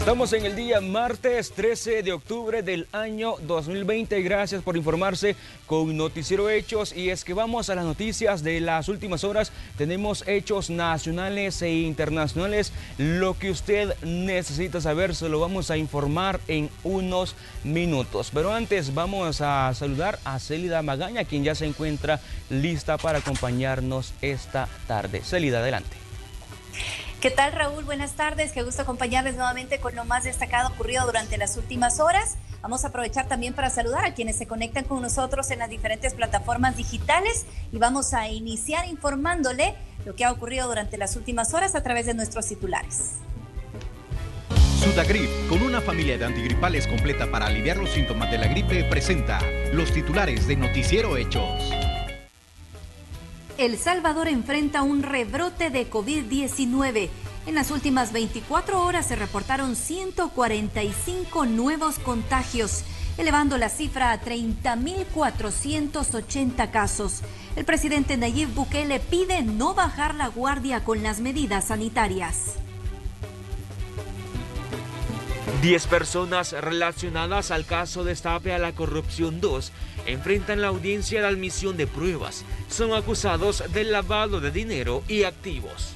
Estamos en el día martes 13 de octubre del año 2020. Gracias por informarse con Noticiero Hechos. Y es que vamos a las noticias de las últimas horas. Tenemos hechos nacionales e internacionales. Lo que usted necesita saber se lo vamos a informar en unos minutos. Pero antes vamos a saludar a Célida Magaña, quien ya se encuentra lista para acompañarnos esta tarde. Célida, adelante. ¿Qué tal, Raúl? Buenas tardes, qué gusto acompañarles nuevamente con lo más destacado ocurrido durante las últimas horas. Vamos a aprovechar también para saludar a quienes se conectan con nosotros en las diferentes plataformas digitales y vamos a iniciar informándole lo que ha ocurrido durante las últimas horas a través de nuestros titulares. Sudagrip, con una familia de antigripales completa para aliviar los síntomas de la gripe, presenta los titulares de Noticiero Hechos. El Salvador enfrenta un rebrote de COVID-19. En las últimas 24 horas se reportaron 145 nuevos contagios, elevando la cifra a 30.480 casos. El presidente Nayib Bukele pide no bajar la guardia con las medidas sanitarias. 10 personas relacionadas al caso Destape a la Corrupción 2 enfrentan la audiencia de admisión de pruebas. Son acusados del lavado de dinero y activos.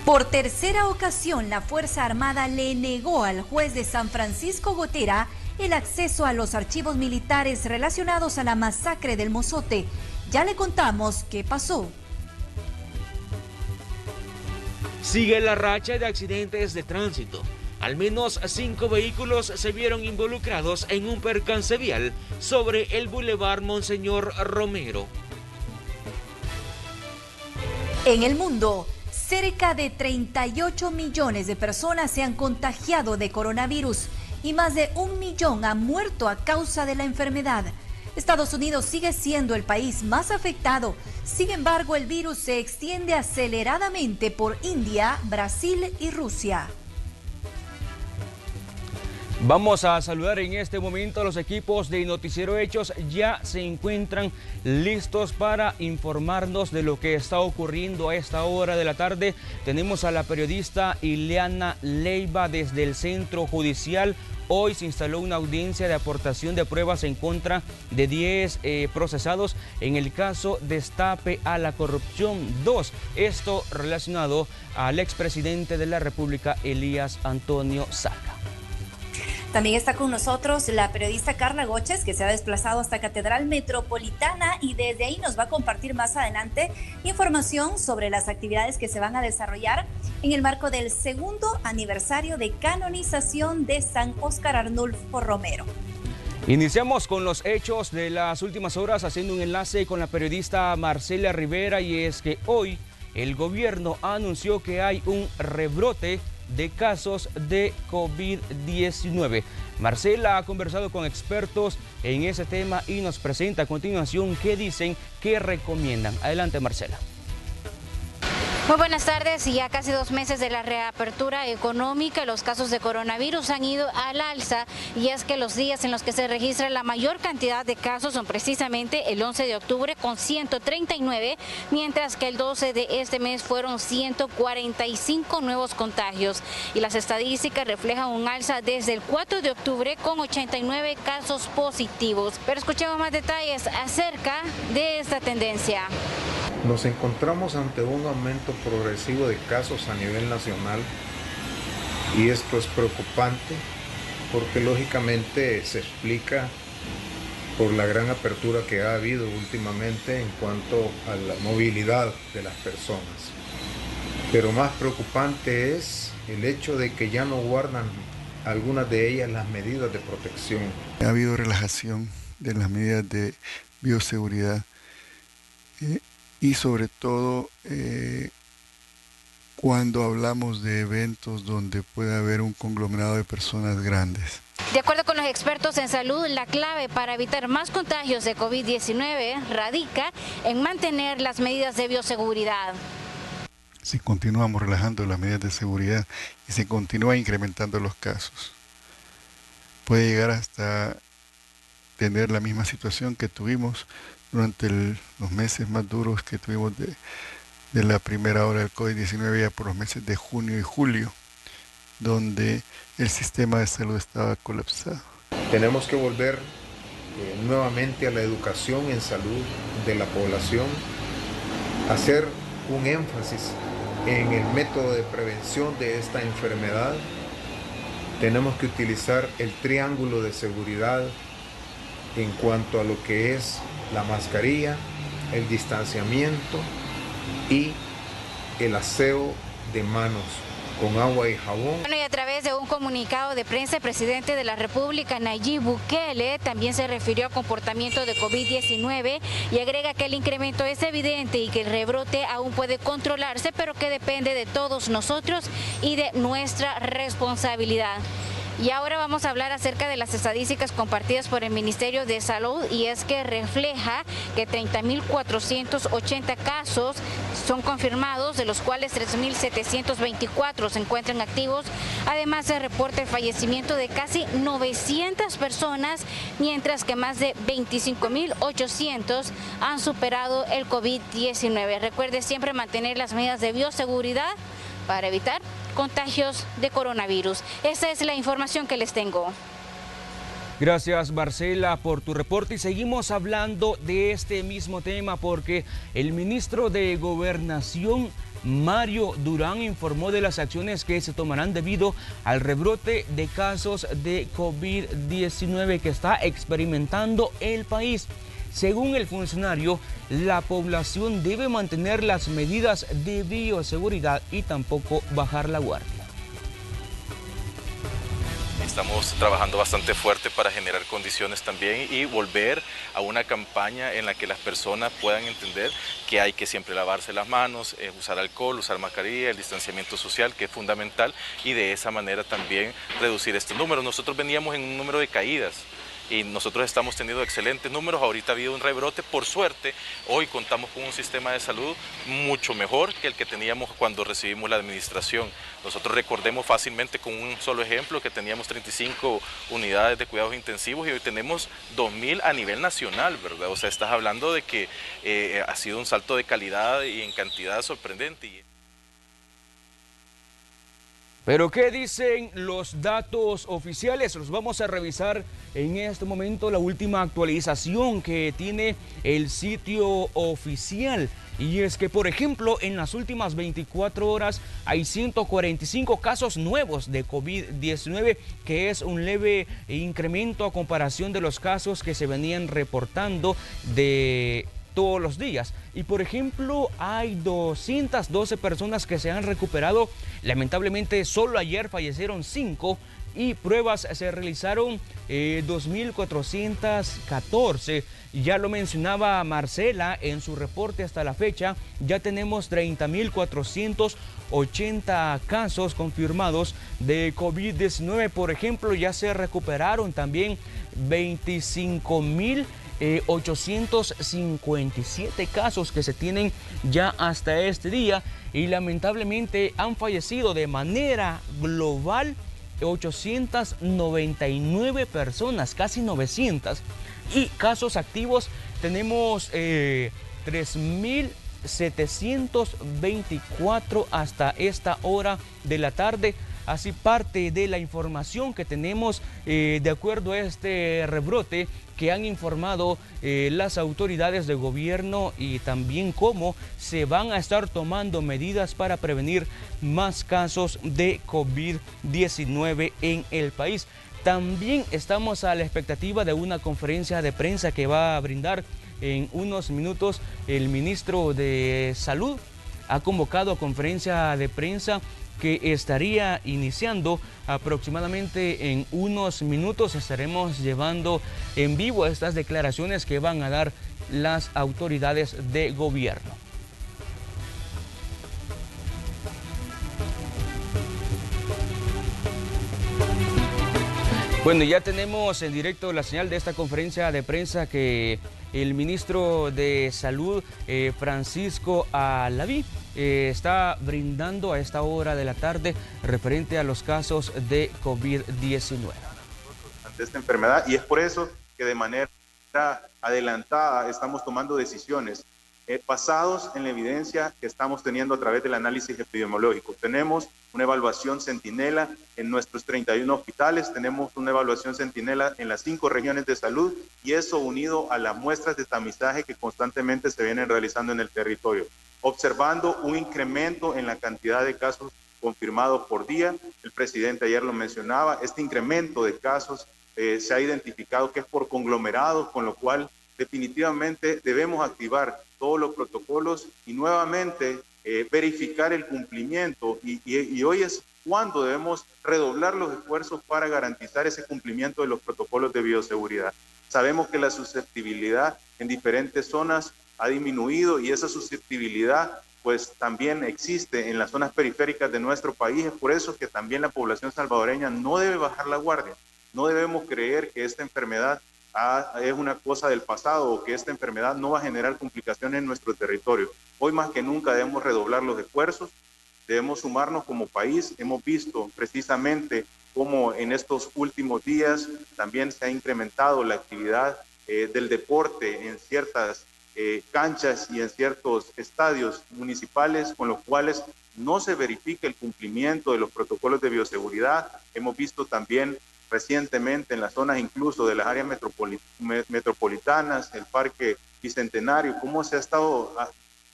Por tercera ocasión, la Fuerza Armada le negó al juez de San Francisco Gotera el acceso a los archivos militares relacionados a la masacre del Mozote. Ya le contamos qué pasó. Sigue la racha de accidentes de tránsito. Al menos 5 vehículos se vieron involucrados en un percance vial sobre el Boulevard Monseñor Romero. En el mundo, cerca de 38 millones de personas se han contagiado de coronavirus y más de 1 millón han muerto a causa de la enfermedad. Estados Unidos sigue siendo el país más afectado. Sin embargo, el virus se extiende aceleradamente por India, Brasil y Rusia. Vamos a saludar en este momento a los equipos de Noticiero Hechos. Ya se encuentran listos para informarnos de lo que está ocurriendo a esta hora de la tarde. Tenemos a la periodista Ileana Leiva desde el Centro Judicial. Hoy se instaló una audiencia de aportación de pruebas en contra de 10 procesados en el caso Destape a la Corrupción 2. Esto relacionado al expresidente de la República, Elías Antonio Saca. También está con nosotros la periodista Carla Goches, que se ha desplazado hasta Catedral Metropolitana y desde ahí nos va a compartir más adelante información sobre las actividades que se van a desarrollar en el marco del 2º aniversario de canonización de San Óscar Arnulfo Romero. Iniciamos con los hechos de las últimas horas haciendo un enlace con la periodista Marcela Rivera, y es que hoy el gobierno anunció que hay un rebrote de casos de COVID-19. Marcela ha conversado con expertos en ese tema y nos presenta a continuación qué dicen, qué recomiendan. Adelante, Marcela. Muy buenas tardes. Ya casi 2 meses de la reapertura económica, los casos de coronavirus han ido al alza, y es que los días en los que se registra la mayor cantidad de casos son precisamente el 11 de octubre con 139, mientras que el 12 de este mes fueron 145 nuevos contagios. Y las estadísticas reflejan un alza desde el 4 de octubre con 89 casos positivos. Pero escuchemos más detalles acerca de esta tendencia. Nos encontramos ante un aumento progresivo de casos a nivel nacional, y esto es preocupante porque lógicamente se explica por la gran apertura que ha habido últimamente en cuanto a la movilidad de las personas. Pero más preocupante es el hecho de que ya no guardan algunas de ellas las medidas de protección. Ha habido relajación de las medidas de bioseguridad y sobre todo cuando hablamos de eventos donde puede haber un conglomerado de personas grandes. De acuerdo con los expertos en salud, la clave para evitar más contagios de COVID-19 radica en mantener las medidas de bioseguridad. Si continuamos relajando las medidas de seguridad y se continúa incrementando los casos, puede llegar hasta tener la misma situación que tuvimos durante los meses más duros que tuvimos de la primera ola del COVID-19, ya por los meses de junio y julio, donde el sistema de salud estaba colapsado. Tenemos que volver nuevamente a la educación en salud de la población, hacer un énfasis en el método de prevención de esta enfermedad. Tenemos que utilizar el triángulo de seguridad en cuanto a lo que es la mascarilla, el distanciamiento y el aseo de manos con agua y jabón. Bueno, y a través de un comunicado de prensa, el presidente de la República, Nayib Bukele, también se refirió al comportamiento de COVID-19 y agrega que el incremento es evidente y que el rebrote aún puede controlarse, pero que depende de todos nosotros y de nuestra responsabilidad. Y ahora vamos a hablar acerca de las estadísticas compartidas por el Ministerio de Salud, y es que refleja que 30.480 casos son confirmados, de los cuales 3.724 se encuentran activos. Además, se reporta el fallecimiento de casi 900 personas, mientras que más de 25.800 han superado el COVID-19. Recuerde siempre mantener las medidas de bioseguridad para evitar contagios de coronavirus. Esa es la información que les tengo. Gracias, Marcela, por tu reporte, y seguimos hablando de este mismo tema porque el ministro de Gobernación, Mario Durán, informó de las acciones que se tomarán debido al rebrote de casos de COVID-19 que está experimentando el país. Según el funcionario, la población debe mantener las medidas de bioseguridad y tampoco bajar la guardia. Estamos trabajando bastante fuerte para generar condiciones también y volver a una campaña en la que las personas puedan entender que hay que siempre lavarse las manos, usar alcohol, usar mascarilla, el distanciamiento social, que es fundamental, y de esa manera también reducir este número. Nosotros veníamos en un número de caídas y nosotros estamos teniendo excelentes números. Ahorita ha habido un rebrote, por suerte. Hoy contamos con un sistema de salud mucho mejor que el que teníamos cuando recibimos la administración. Nosotros recordemos fácilmente, con un solo ejemplo, que teníamos 35 unidades de cuidados intensivos y hoy tenemos 2.000 a nivel nacional, ¿verdad? O sea, estás hablando de que ha sido un salto de calidad y en cantidad sorprendente. Pero ¿qué dicen los datos oficiales? Los vamos a revisar en este momento, la última actualización que tiene el sitio oficial. Y es que, por ejemplo, en las últimas 24 horas hay 145 casos nuevos de COVID-19, que es un leve incremento a comparación de los casos que se venían reportando de todos los días. Y por ejemplo, hay 212 personas que se han recuperado. Lamentablemente, solo ayer fallecieron 5 y pruebas se realizaron 2.414. Ya lo mencionaba Marcela en su reporte. Hasta la fecha ya tenemos 30.480 casos confirmados de COVID-19. Por ejemplo, ya se recuperaron también 25.857 casos que se tienen ya hasta este día, y lamentablemente han fallecido de manera global 899 personas, casi 900, y casos activos tenemos 3.724 hasta esta hora de la tarde. Así, parte de la información que tenemos de acuerdo a este rebrote que han informado las autoridades de gobierno, y también cómo se van a estar tomando medidas para prevenir más casos de COVID-19 en el país. También estamos a la expectativa de una conferencia de prensa que va a brindar en unos minutos el ministro de Salud. Ha convocado a conferencia de prensa que estaría iniciando aproximadamente en unos minutos. Estaremos llevando en vivo estas declaraciones que van a dar las autoridades de gobierno. Bueno, ya tenemos en directo la señal de esta conferencia de prensa que el ministro de Salud, Francisco Alaví, está brindando a esta hora de la tarde referente a los casos de COVID-19. Ante esta enfermedad, y es por eso que de manera adelantada estamos tomando decisiones basados en la evidencia que estamos teniendo a través del análisis epidemiológico. Tenemos una evaluación centinela en nuestros 31 hospitales, tenemos una evaluación centinela en las 5 regiones de salud, y eso unido a las muestras de tamizaje que constantemente se vienen realizando en el territorio, observando un incremento en la cantidad de casos confirmados por día. El presidente ayer lo mencionaba, este incremento de casos se ha identificado que es por conglomerados, con lo cual definitivamente debemos activar todos los protocolos y nuevamente verificar el cumplimiento, y hoy es cuando debemos redoblar los esfuerzos para garantizar ese cumplimiento de los protocolos de bioseguridad. Sabemos que la susceptibilidad en diferentes zonas ha disminuido, y esa susceptibilidad pues también existe en las zonas periféricas de nuestro país. Es por eso que también la población salvadoreña no debe bajar la guardia. No debemos creer que esta enfermedad es una cosa del pasado, o que esta enfermedad no va a generar complicaciones en nuestro territorio. Hoy más que nunca debemos redoblar los esfuerzos, debemos sumarnos como país. Hemos visto precisamente cómo en estos últimos días también se ha incrementado la actividad del deporte en ciertas canchas y en ciertos estadios municipales, con los cuales no se verifica el cumplimiento de los protocolos de bioseguridad. Hemos visto también recientemente en las zonas incluso de las áreas metropolitanas, el Parque Bicentenario, cómo se ha estado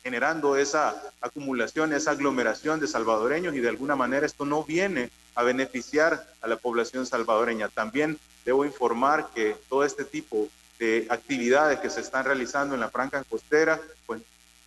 generando esa acumulación, esa aglomeración de salvadoreños, y de alguna manera esto no viene a beneficiar a la población salvadoreña. También debo informar que todo este tipo de actividades que se están realizando en la franja costera pues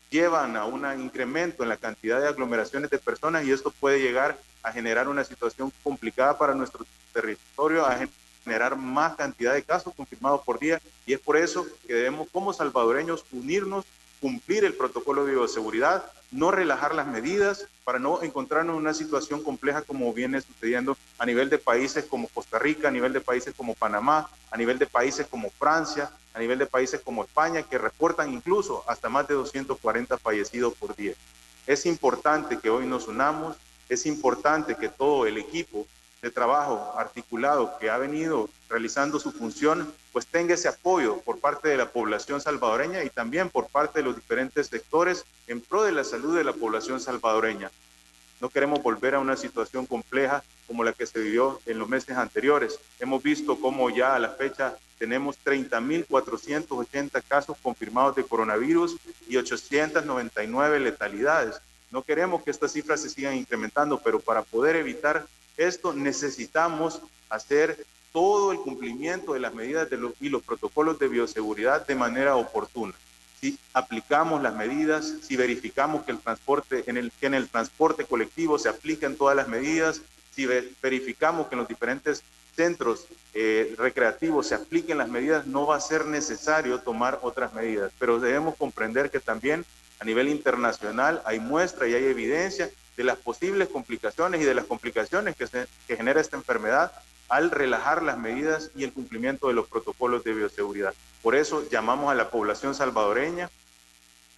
llevan a un incremento en la cantidad de aglomeraciones de personas, y esto puede llegar a generar una situación complicada para nuestro territorio, a generar más cantidad de casos confirmados por día, y es por eso que debemos como salvadoreños unirnos, cumplir el protocolo de bioseguridad, no relajar las medidas para no encontrarnos en una situación compleja como viene sucediendo a nivel de países como Costa Rica, a nivel de países como Panamá, a nivel de países como Francia, a nivel de países como España, que reportan incluso hasta más de 240 fallecidos por día. Es importante que hoy nos unamos, es importante que todo el equipo de trabajo articulado que ha venido realizando su función, pues tenga ese apoyo por parte de la población salvadoreña y también por parte de los diferentes sectores en pro de la salud de la población salvadoreña. No queremos volver a una situación compleja como la que se vivió en los meses anteriores. Hemos visto cómo ya a la fecha tenemos 30.480 casos confirmados de coronavirus y 899 letalidades. No queremos que estas cifras se sigan incrementando, pero para poder evitar esto necesitamos hacer todo el cumplimiento de las medidas y los protocolos de bioseguridad de manera oportuna. Si aplicamos las medidas, si verificamos que en el transporte colectivo se aplican todas las medidas, si verificamos que en los diferentes centros recreativos se apliquen las medidas, no va a ser necesario tomar otras medidas. Pero debemos comprender que también a nivel internacional hay muestra y hay evidencia de las posibles complicaciones y de las complicaciones que genera esta enfermedad al relajar las medidas y el cumplimiento de los protocolos de bioseguridad. Por eso llamamos a la población salvadoreña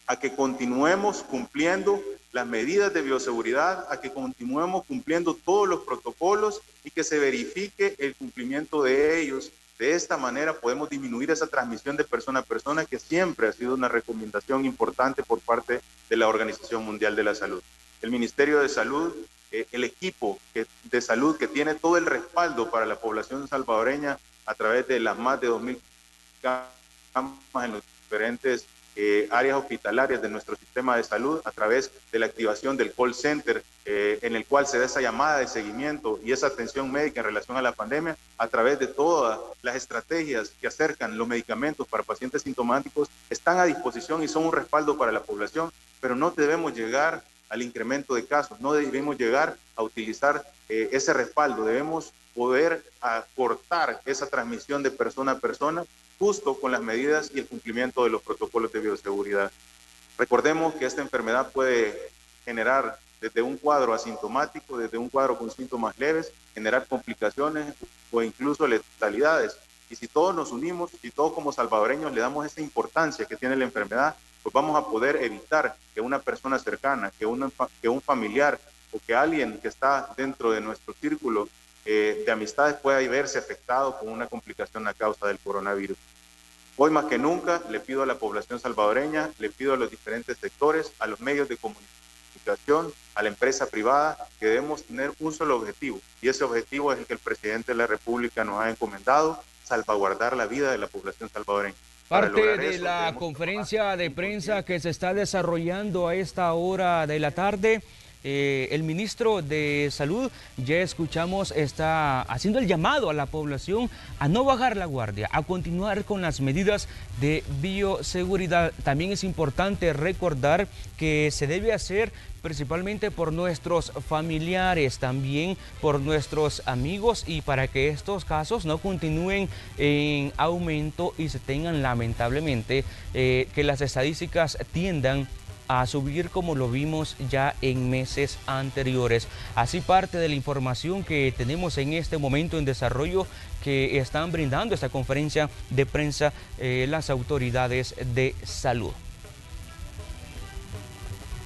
a que continuemos cumpliendo las medidas de bioseguridad, a que continuemos cumpliendo todos los protocolos y que se verifique el cumplimiento de ellos. De esta manera podemos disminuir esa transmisión de persona a persona, que siempre ha sido una recomendación importante por parte de la Organización Mundial de la Salud. El Ministerio de Salud, el equipo de salud que tiene todo el respaldo para la población salvadoreña a través de las más de 2.000 camas en los diferentes áreas hospitalarias de nuestro sistema de salud, a través de la activación del call center en el cual se da esa llamada de seguimiento y esa atención médica en relación a la pandemia, a través de todas las estrategias que acercan los medicamentos para pacientes sintomáticos, están a disposición y son un respaldo para la población, pero no debemos llegar al incremento de casos, no debemos llegar a utilizar ese respaldo, debemos poder acortar esa transmisión de persona a persona justo con las medidas y el cumplimiento de los protocolos de bioseguridad. Recordemos que esta enfermedad puede generar desde un cuadro asintomático, desde un cuadro con síntomas leves, generar complicaciones o incluso letalidades. Y si todos nos unimos, si todos como salvadoreños le damos esa importancia que tiene la enfermedad, pues vamos a poder evitar que una persona cercana, que un familiar o que alguien que está dentro de nuestro círculo de amistades pueda verse afectado con una complicación a causa del coronavirus. Hoy más que nunca le pido a la población salvadoreña, le pido a los diferentes sectores, a los medios de comunicación, a la empresa privada, que debemos tener un solo objetivo, y ese objetivo es el que el presidente de la República nos ha encomendado: salvaguardar la vida de la población salvadoreña. Parte de la conferencia de prensa que se está desarrollando a esta hora de la tarde, el ministro de Salud, ya escuchamos, está haciendo el llamado a la población a no bajar la guardia, a continuar con las medidas de bioseguridad. También es importante recordar que se debe hacer principalmente por nuestros familiares, también por nuestros amigos, y para que estos casos no continúen en aumento y se tengan lamentablemente que las estadísticas tiendan a subir como lo vimos ya en meses anteriores. Así parte de la información que tenemos en este momento en desarrollo, que están brindando esta conferencia de prensa las autoridades de salud.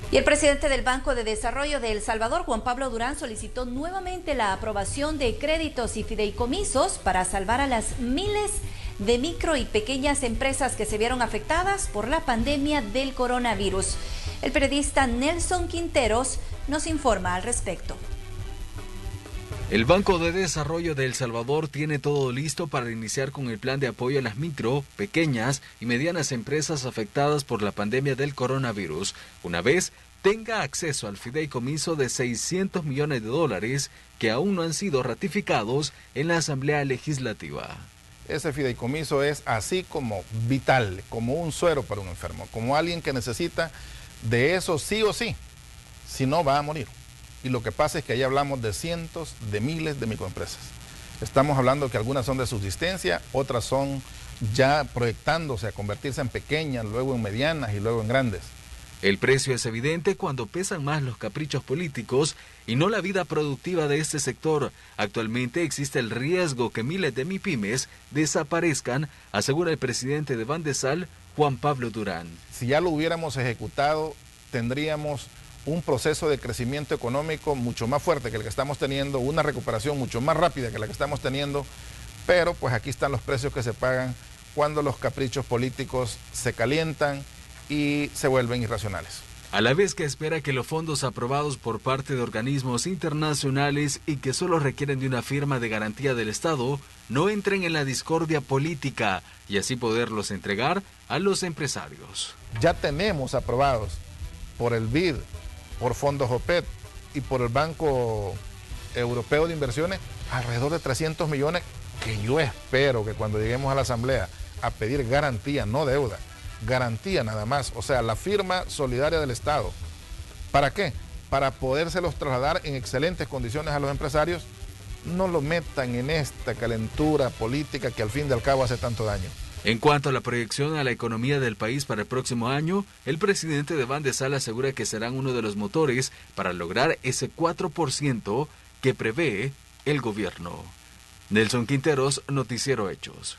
Y el presidente del Banco de Desarrollo de El Salvador, Juan Pablo Durán, solicitó nuevamente la aprobación de créditos y fideicomisos para salvar a las miles de micro y pequeñas empresas que se vieron afectadas por la pandemia del coronavirus. El periodista Nelson Quinteros nos informa al respecto. El Banco de Desarrollo de El Salvador tiene todo listo para iniciar con el plan de apoyo a las micro, pequeñas y medianas empresas afectadas por la pandemia del coronavirus, una vez tenga acceso al fideicomiso de $600 millones que aún no han sido ratificados en la Asamblea Legislativa. Ese fideicomiso es así como vital, como un suero para un enfermo, como alguien que necesita de eso sí o sí, si no va a morir. Y lo que pasa es que ahí hablamos de cientos de miles de microempresas. Estamos hablando que algunas son de subsistencia, otras son ya proyectándose a convertirse en pequeñas, luego en medianas y luego en grandes. El precio es evidente cuando pesan más los caprichos políticos y no la vida productiva de este sector. Actualmente existe el riesgo que miles de MIPYMES desaparezcan, asegura el presidente de Bandesal, Juan Pablo Durán. Si ya lo hubiéramos ejecutado, tendríamos un proceso de crecimiento económico mucho más fuerte que el que estamos teniendo, una recuperación mucho más rápida que la que estamos teniendo, pero pues aquí están los precios que se pagan cuando los caprichos políticos se calientan y se vuelven irracionales. A la vez que espera que los fondos aprobados por parte de organismos internacionales y que solo requieren de una firma de garantía del Estado no entren en la discordia política y así poderlos entregar a los empresarios. Ya tenemos aprobados por el BID, por fondos OPED y por el Banco Europeo de Inversiones alrededor de 300 millones que yo espero que cuando lleguemos a la Asamblea a pedir garantía, no deuda, garantía nada más, o sea, la firma solidaria del Estado. ¿Para qué? Para podérselos trasladar en excelentes condiciones a los empresarios, no lo metan en esta calentura política que al fin y al cabo hace tanto daño. En cuanto a la proyección a la economía del país para el próximo año, el presidente de Bandesal asegura que serán uno de los motores para lograr ese 4% que prevé el gobierno. Nelson Quinteros, Noticiero Hechos.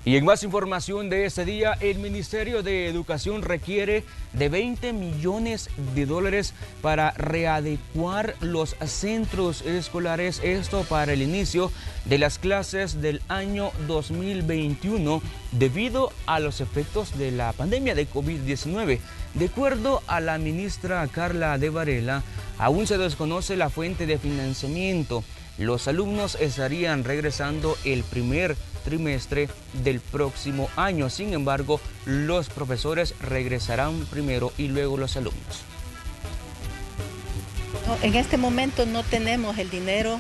Y en más información de este día, el Ministerio de Educación requiere de $20 millones para readecuar los centros escolares, esto para el inicio de las clases del año 2021 debido a los efectos de la pandemia de COVID-19. De acuerdo a la ministra Carla de Varela, aún se desconoce la fuente de financiamiento. Los alumnos estarían regresando el primer trimestre del próximo año. Sin embargo, los profesores regresarán primero y luego los alumnos. En este momento no tenemos el dinero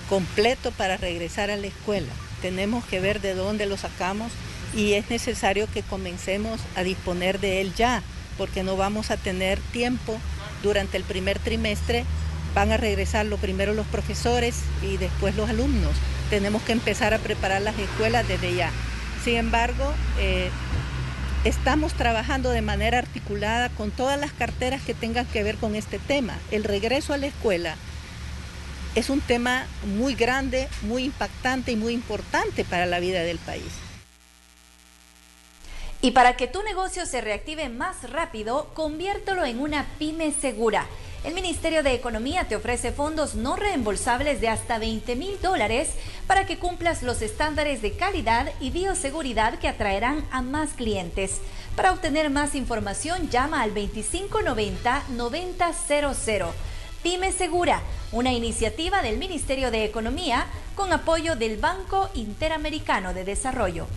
completo para regresar a la escuela. Tenemos que ver de dónde lo sacamos y es necesario que comencemos a disponer de él ya, porque no vamos a tener tiempo durante el primer trimestre. Van a regresar lo primero los profesores y después los alumnos. Tenemos que empezar a preparar las escuelas desde ya. Sin embargo, estamos trabajando de manera articulada con todas las carteras que tengan que ver con este tema. El regreso a la escuela es un tema muy grande, muy impactante y muy importante para la vida del país. Y para que tu negocio se reactive más rápido, conviértelo en una pyme segura. El Ministerio de Economía te ofrece fondos no reembolsables de hasta $20,000 para que cumplas los estándares de calidad y bioseguridad que atraerán a más clientes. Para obtener más información, llama al 2590-9000. Pyme Segura, una iniciativa del Ministerio de Economía con apoyo del Banco Interamericano de Desarrollo.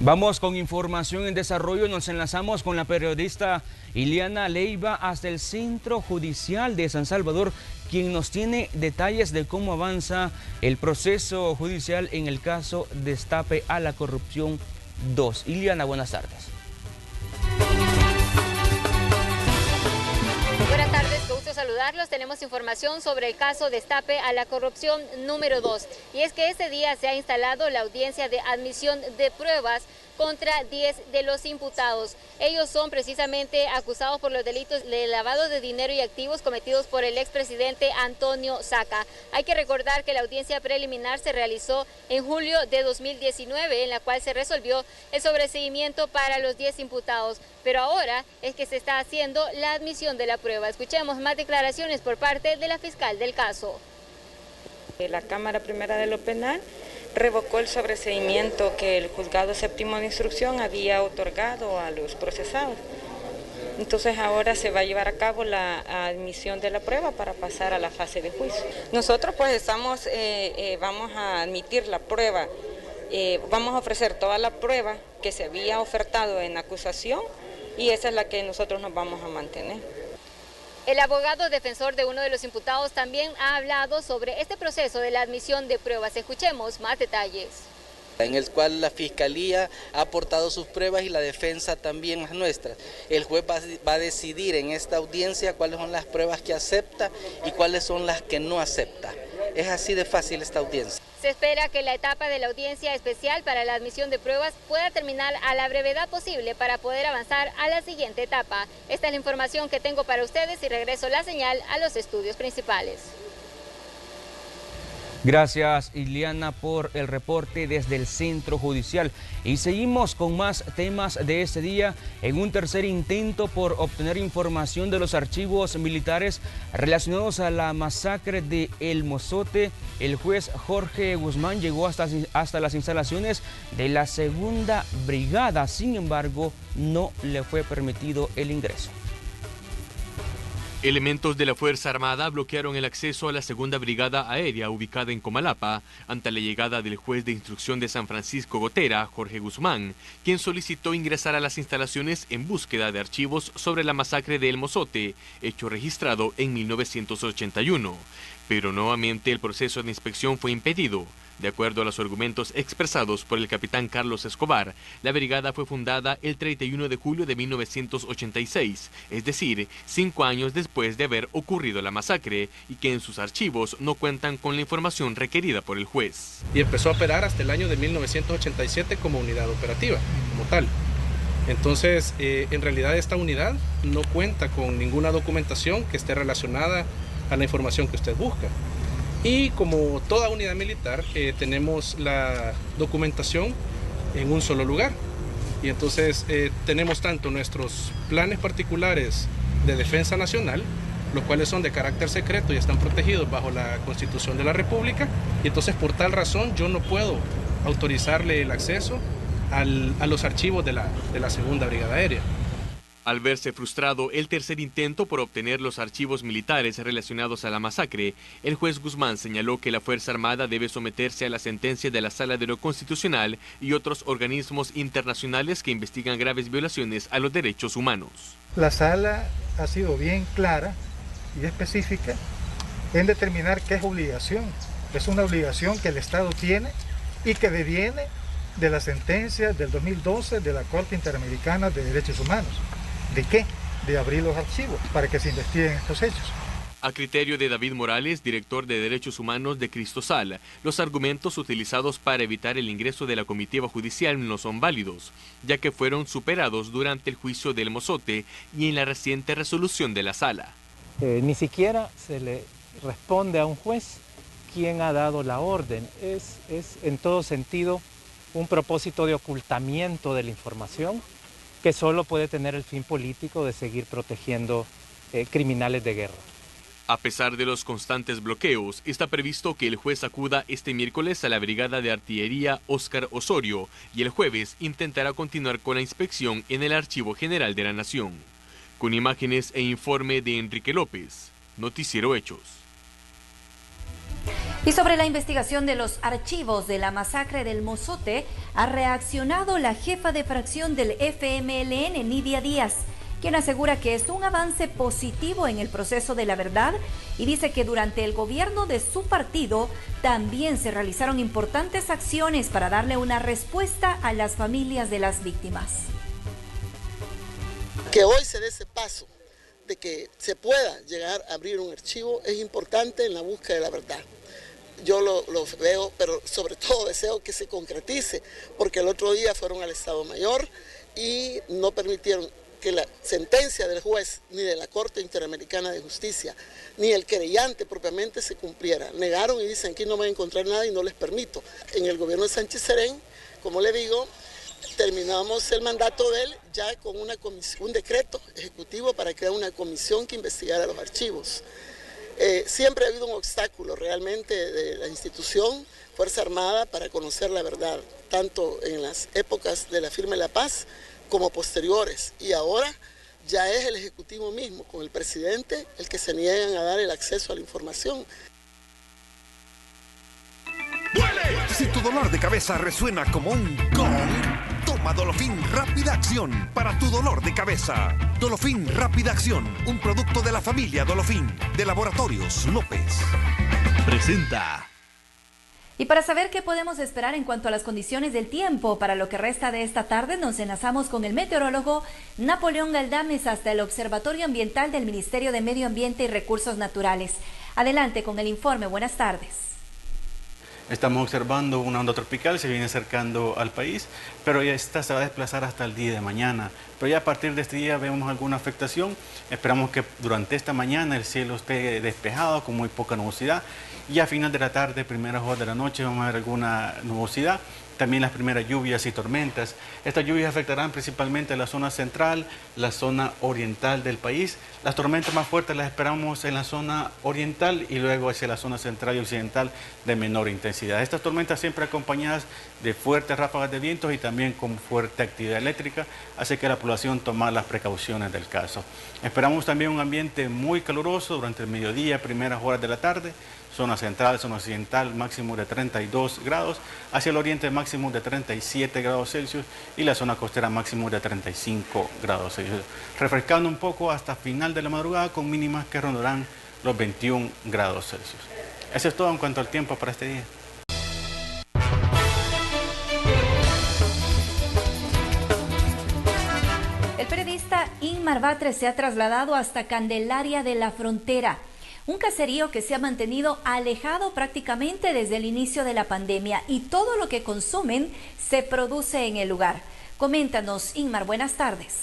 Vamos con información en desarrollo. Nos enlazamos con la periodista Iliana Leiva hasta el Centro Judicial de San Salvador, quien nos tiene detalles de cómo avanza el proceso judicial en el caso Destape a la Corrupción 2. Iliana, buenas tardes. Buenas tardes, qué gusto saludarlos. Tenemos información sobre el caso Destape a la Corrupción número 2. Y es que este día se ha instalado la audiencia de admisión de pruebas contra 10 de los imputados. Ellos son precisamente acusados por los delitos de lavado de dinero y activos cometidos por el expresidente Antonio Saca. Hay que recordar que la audiencia preliminar se realizó en julio de 2019, en la cual se resolvió el sobreseimiento para los 10 imputados. Pero ahora es que se está haciendo la admisión de la prueba. Escuchemos más declaraciones por parte de la fiscal del caso. La Cámara Primera de lo Penal revocó el sobreseimiento que el Juzgado Séptimo de Instrucción había otorgado a los procesados. Entonces ahora se va a llevar a cabo la admisión de la prueba para pasar a la fase de juicio. Nosotros pues vamos a admitir la prueba, vamos a ofrecer toda la prueba que se había ofertado en acusación y esa es la que nosotros nos vamos a mantener. El abogado defensor de uno de los imputados también ha hablado sobre este proceso de la admisión de pruebas. Escuchemos más detalles. En el cual la Fiscalía ha aportado sus pruebas y la defensa también las nuestras. El juez va a decidir en esta audiencia cuáles son las pruebas que acepta y cuáles son las que no acepta. Es así de fácil esta audiencia. Se espera que la etapa de la audiencia especial para la admisión de pruebas pueda terminar a la brevedad posible para poder avanzar a la siguiente etapa. Esta es la información que tengo para ustedes y regreso la señal a los estudios principales. Gracias, Iliana, por el reporte desde el Centro Judicial. Y seguimos con más temas de este día. En un tercer intento por obtener información de los archivos militares relacionados a la masacre de El Mozote, el juez Jorge Guzmán llegó hasta las instalaciones de la Segunda Brigada. Sin embargo, no le fue permitido el ingreso. Elementos de la Fuerza Armada bloquearon el acceso a la Segunda Brigada Aérea ubicada en Comalapa ante la llegada del juez de instrucción de San Francisco Gotera, Jorge Guzmán, quien solicitó ingresar a las instalaciones en búsqueda de archivos sobre la masacre de El Mozote, hecho registrado en 1981. Pero nuevamente el proceso de inspección fue impedido. De acuerdo a los argumentos expresados por el capitán Carlos Escobar, la brigada fue fundada el 31 de julio de 1986, es decir, 5 años después de haber ocurrido la masacre, y que en sus archivos no cuentan con la información requerida por el juez. Y empezó a operar hasta el año de 1987 como unidad operativa, como tal. Entonces, en realidad esta unidad no cuenta con ninguna documentación que esté relacionada a la información que usted busca. Y como toda unidad militar, tenemos la documentación en un solo lugar. Y entonces tenemos tanto nuestros planes particulares de defensa nacional, los cuales son de carácter secreto y están protegidos bajo la Constitución de la República. Y entonces por tal razón yo no puedo autorizarle el acceso a los archivos de la Segunda Brigada Aérea. Al verse frustrado el tercer intento por obtener los archivos militares relacionados a la masacre, el juez Guzmán señaló que la Fuerza Armada debe someterse a la sentencia de la Sala de lo Constitucional y otros organismos internacionales que investigan graves violaciones a los derechos humanos. La Sala ha sido bien clara y específica en determinar qué es obligación. Es una obligación que el Estado tiene y que deviene de la sentencia del 2012 de la Corte Interamericana de Derechos Humanos. ¿De qué? De abrir los archivos para que se investiguen estos hechos. A criterio de David Morales, director de Derechos Humanos de Cristosal, los argumentos utilizados para evitar el ingreso de la comitiva judicial no son válidos, ya que fueron superados durante el juicio del Mozote y en la reciente resolución de la Sala. Ni siquiera se le responde a un juez quién ha dado la orden. Es en todo sentido un propósito de ocultamiento de la información que solo puede tener el fin político de seguir protegiendo criminales de guerra. A pesar de los constantes bloqueos, está previsto que el juez acuda este miércoles a la Brigada de Artillería Óscar Osorio y el jueves intentará continuar con la inspección en el Archivo General de la Nación. Con imágenes e informe de Enrique López, Noticiero Hechos. Y sobre la investigación de los archivos de la masacre del Mozote, ha reaccionado la jefa de fracción del FMLN, Nidia Díaz, quien asegura que es un avance positivo en el proceso de la verdad y dice que durante el gobierno de su partido también se realizaron importantes acciones para darle una respuesta a las familias de las víctimas. Que hoy se dé ese paso de que se pueda llegar a abrir un archivo es importante en la búsqueda de la verdad. Yo lo veo, pero sobre todo deseo que se concretice, porque el otro día fueron al Estado Mayor y no permitieron que la sentencia del juez, ni de la Corte Interamericana de Justicia, ni el querellante propiamente se cumpliera. Negaron y dicen que no van a encontrar nada y no les permito. En el gobierno de Sánchez Serén, como le digo, terminamos el mandato de él ya con un decreto ejecutivo para crear una comisión que investigara los archivos. Siempre ha habido un obstáculo realmente de la institución Fuerza Armada para conocer la verdad, tanto en las épocas de la firma de la paz como posteriores, y ahora ya es el Ejecutivo mismo, con el presidente, el que se niegan a dar el acceso a la información. Si tu dolor de cabeza resuena como un gong, toma Dolofin Rápida Acción para tu dolor de cabeza. Dolofin Rápida Acción, un producto de la familia Dolofin, de Laboratorios López. Presenta. Y para saber qué podemos esperar en cuanto a las condiciones del tiempo para lo que resta de esta tarde, nos enlazamos con el meteorólogo Napoleón Galdames hasta el Observatorio Ambiental del Ministerio de Medio Ambiente y Recursos Naturales. Adelante con el informe. Buenas tardes. Estamos observando una onda tropical, se viene acercando al país, pero ya esta se va a desplazar hasta el día de mañana. Pero ya a partir de este día vemos alguna afectación. Esperamos que durante esta mañana el cielo esté despejado con muy poca nubosidad. Y a final de la tarde, primeras horas de la noche, vamos a ver alguna nubosidad. También las primeras lluvias y tormentas. Estas lluvias afectarán principalmente a la zona central, la zona oriental del país. Las tormentas más fuertes las esperamos en la zona oriental y luego hacia la zona central y occidental de menor intensidad. Estas tormentas siempre acompañadas de fuertes ráfagas de vientos y también con fuerte actividad eléctrica, hace que la población tome las precauciones del caso. Esperamos también un ambiente muy caluroso durante el mediodía, primeras horas de la tarde. Zona central, zona occidental, máximo de 32 grados, hacia el oriente máximo de 37 grados Celsius y la zona costera máximo de 35 grados Celsius. Refrescando un poco hasta final de la madrugada con mínimas que rondarán los 21 grados Celsius. Eso es todo en cuanto al tiempo para este día. El periodista Inmar Batres se ha trasladado hasta Candelaria de la Frontera, un caserío que se ha mantenido alejado prácticamente desde el inicio de la pandemia y todo lo que consumen se produce en el lugar. Coméntanos, Inmar, buenas tardes.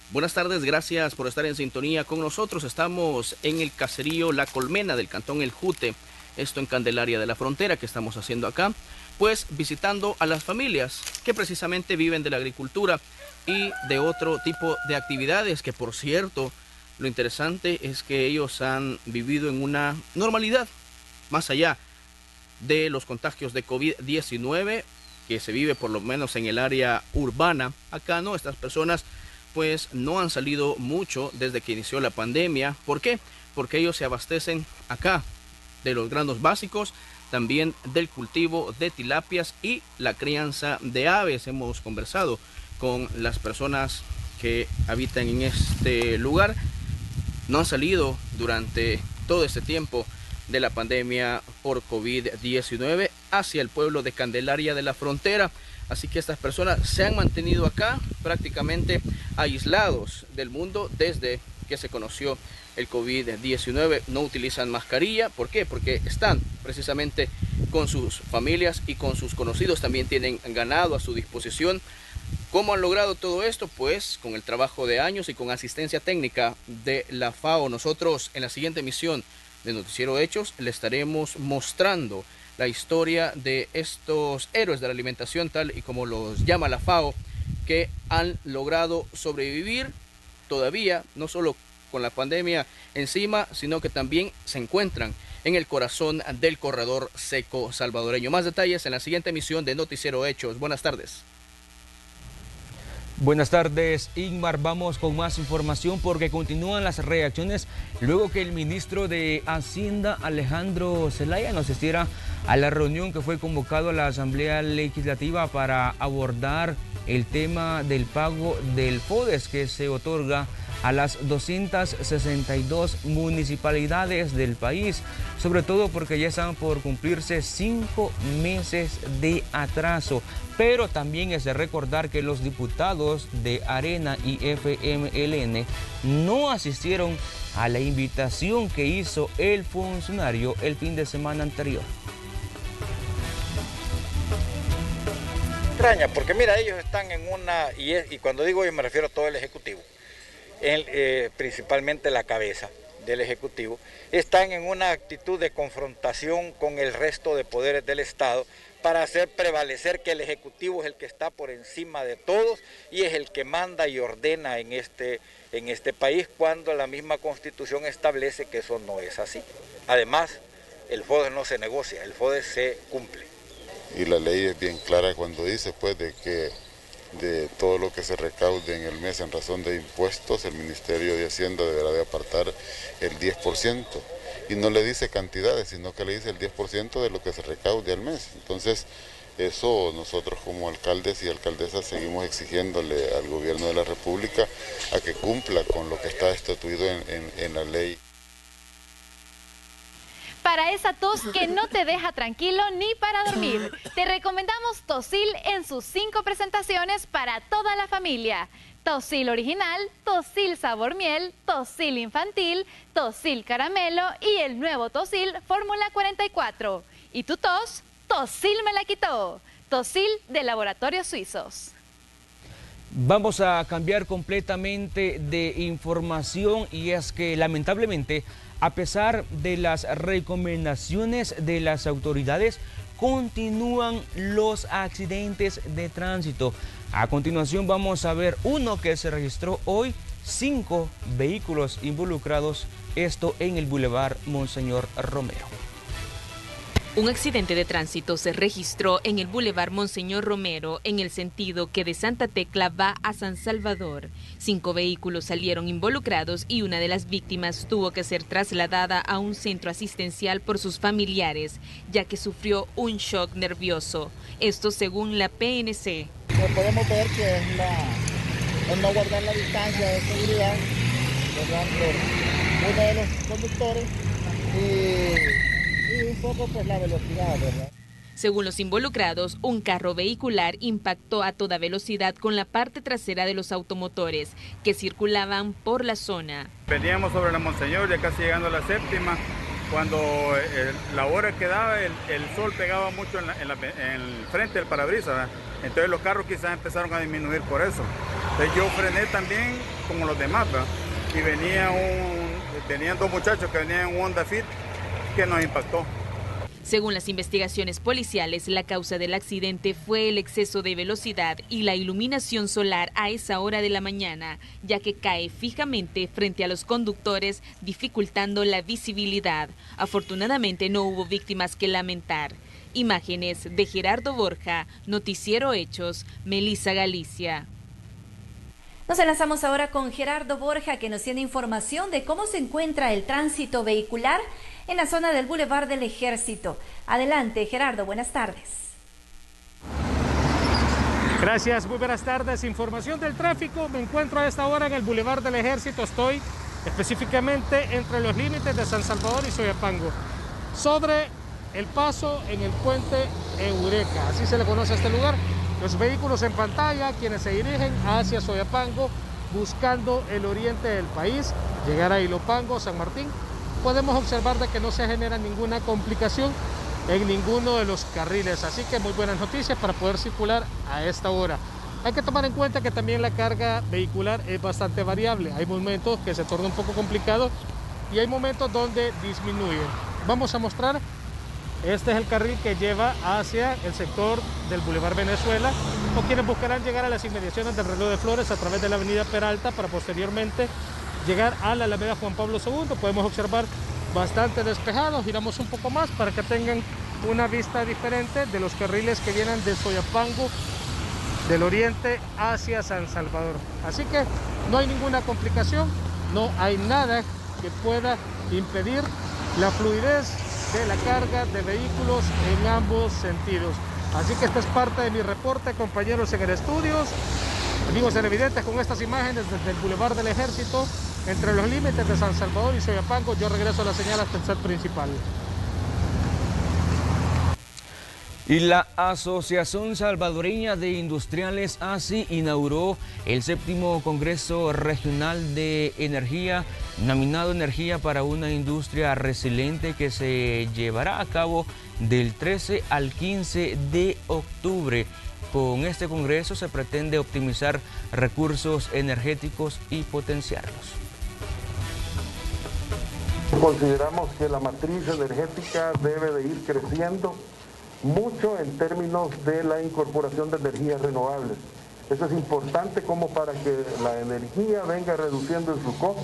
Buenas tardes, gracias por estar en sintonía con nosotros. Estamos en el caserío La Colmena del cantón El Jute, esto en Candelaria de la Frontera, que estamos haciendo acá, pues visitando a las familias que precisamente viven de la agricultura y de otro tipo de actividades que, por cierto, lo interesante es que ellos han vivido en una normalidad, más allá de los contagios de COVID-19 que se vive por lo menos en el área urbana. Acá no, estas personas pues no han salido mucho desde que inició la pandemia. ¿Por qué? Porque ellos se abastecen acá de los granos básicos, también del cultivo de tilapias y la crianza de aves. Hemos conversado con las personas que habitan en este lugar. No han salido durante todo este tiempo de la pandemia por COVID-19 hacia el pueblo de Candelaria de la Frontera. Así que estas personas se han mantenido acá prácticamente aislados del mundo desde que se conoció el COVID-19. No utilizan mascarilla. ¿Por qué? Porque están precisamente con sus familias y con sus conocidos. También tienen ganado a su disposición. ¿Cómo han logrado todo esto? Pues con el trabajo de años y con asistencia técnica de la FAO. Nosotros en la siguiente emisión de Noticiero Hechos le estaremos mostrando la historia de estos héroes de la alimentación, tal y como los llama la FAO, que han logrado sobrevivir todavía, no solo con la pandemia encima, sino que también se encuentran en el corazón del corredor seco salvadoreño. Más detalles en la siguiente emisión de Noticiero Hechos. Buenas tardes. Buenas tardes, Ingmar. Vamos con más información porque continúan las reacciones luego que el ministro de Hacienda, Alejandro Zelaya, no asistiera a la reunión que fue convocado a la Asamblea Legislativa para abordar el tema del pago del FODES que se otorga a las 262 municipalidades del país, sobre todo porque ya están por cumplirse 5 meses de atraso. Pero también es de recordar que los diputados de Arena y FMLN no asistieron a la invitación que hizo el funcionario el fin de semana anterior. Extraña, porque mira, ellos están en una, y cuando digo yo me refiero a todo el Ejecutivo, principalmente la cabeza del Ejecutivo, están en una actitud de confrontación con el resto de poderes del Estado para hacer prevalecer que el Ejecutivo es el que está por encima de todos y es el que manda y ordena en este país, cuando la misma Constitución establece que eso no es así. Además, el FODES no se negocia, el FODES se cumple. Y la ley es bien clara cuando dice pues de que de todo lo que se recaude en el mes en razón de impuestos, el Ministerio de Hacienda deberá de apartar el 10%. Y no le dice cantidades, sino que le dice el 10% de lo que se recaude al mes. Entonces, eso nosotros como alcaldes y alcaldesas seguimos exigiéndole al gobierno de la República a que cumpla con lo que está estatuido en la ley. Para esa tos que no te deja tranquilo ni para dormir, te recomendamos Tosil en sus 5 presentaciones para toda la familia. Tosil original, Tosil sabor miel, Tosil infantil, Tosil caramelo y el nuevo Tosil Fórmula 44. ¿Y tu tos? Tosil me la quitó. Tosil de Laboratorios Suizos. Vamos a cambiar completamente de información y es que lamentablemente, a pesar de las recomendaciones de las autoridades, continúan los accidentes de tránsito. A continuación vamos a ver uno que se registró hoy, 5 vehículos involucrados, esto en el Boulevard Monseñor Romero. Un accidente de tránsito se registró en el Boulevard Monseñor Romero en el sentido que de Santa Tecla va a San Salvador. 5 vehículos salieron involucrados y una de las víctimas tuvo que ser trasladada a un centro asistencial por sus familiares, ya que sufrió un shock nervioso. Esto según la PNC. Podemos ver que es el no guardar la distancia de seguridad, ¿verdad?, por uno de los conductores y un poco pues la velocidad, ¿verdad? Según los involucrados, un carro vehicular impactó a toda velocidad con la parte trasera de los automotores que circulaban por la zona. Veníamos sobre la Monseñor, ya casi llegando a la séptima, cuando la hora que daba, el sol pegaba mucho en el frente del parabrisas, ¿verdad? Entonces los carros quizás empezaron a disminuir por eso. Entonces yo frené también como los demás, ¿verdad? Y venían 2 muchachos que venían en un Honda Fit que nos impactó. Según las investigaciones policiales, la causa del accidente fue el exceso de velocidad y la iluminación solar a esa hora de la mañana, ya que cae fijamente frente a los conductores, dificultando la visibilidad. Afortunadamente no hubo víctimas que lamentar. Imágenes de Gerardo Borja, Noticiero Hechos, Melissa Galicia. Nos enlazamos ahora con Gerardo Borja, que nos tiene información de cómo se encuentra el tránsito vehicular en la zona del Boulevard del Ejército. Adelante, Gerardo, buenas tardes. Gracias, muy buenas tardes. Información del tráfico. Me encuentro a esta hora en el Boulevard del Ejército. Estoy específicamente entre los límites de San Salvador y Soyapango, sobre el paso en el puente Eureka, así se le conoce a este lugar. Los vehículos en pantalla, quienes se dirigen hacia Soyapango buscando el oriente del país, llegar a Ilopango, San Martín, podemos observar de que no se genera ninguna complicación en ninguno de los carriles, así que muy buenas noticias para poder circular a esta hora. Hay que tomar en cuenta que también la carga vehicular es bastante variable, hay momentos que se torna un poco complicado y hay momentos donde disminuye. Vamos a mostrar, este es el carril que lleva hacia el sector del Boulevard Venezuela, o quienes buscarán llegar a las inmediaciones del Reloj de Flores a través de la avenida Peralta para posteriormente llegar a la Alameda Juan Pablo II. Podemos observar bastante despejado. Giramos un poco más para que tengan una vista diferente de los carriles que vienen de Soyapango, del oriente hacia San Salvador. Así que no hay ninguna complicación, no hay nada que pueda impedir la fluidez de la carga de vehículos en ambos sentidos. Así que esta es parte de mi reporte, compañeros en el estudio, amigos televidentes, con estas imágenes desde el Boulevard del Ejército, entre los límites de San Salvador y Soyapango. Yo regreso a la señal hasta el set principal. Y la Asociación Salvadoreña de Industriales ASI inauguró el 7º Congreso Regional de Energía, denominado Energía para una Industria Resiliente, que se llevará a cabo del 13 al 15 de octubre. Con este congreso se pretende optimizar recursos energéticos y potenciarlos. Consideramos que la matriz energética debe de ir creciendo mucho en términos de la incorporación de energías renovables. Eso es importante como para que la energía venga reduciendo en su costo.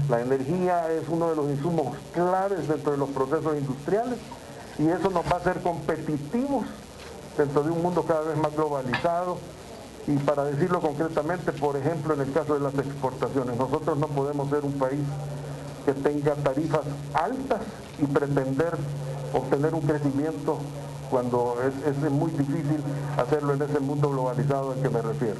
La energía es uno de los insumos claves dentro de los procesos industriales y eso nos va a hacer competitivos dentro de un mundo cada vez más globalizado. Y para decirlo concretamente, por ejemplo, en el caso de las exportaciones, nosotros no podemos ser un país que tenga tarifas altas y pretender obtener un crecimiento cuando es muy difícil hacerlo en ese mundo globalizado al que me refiero.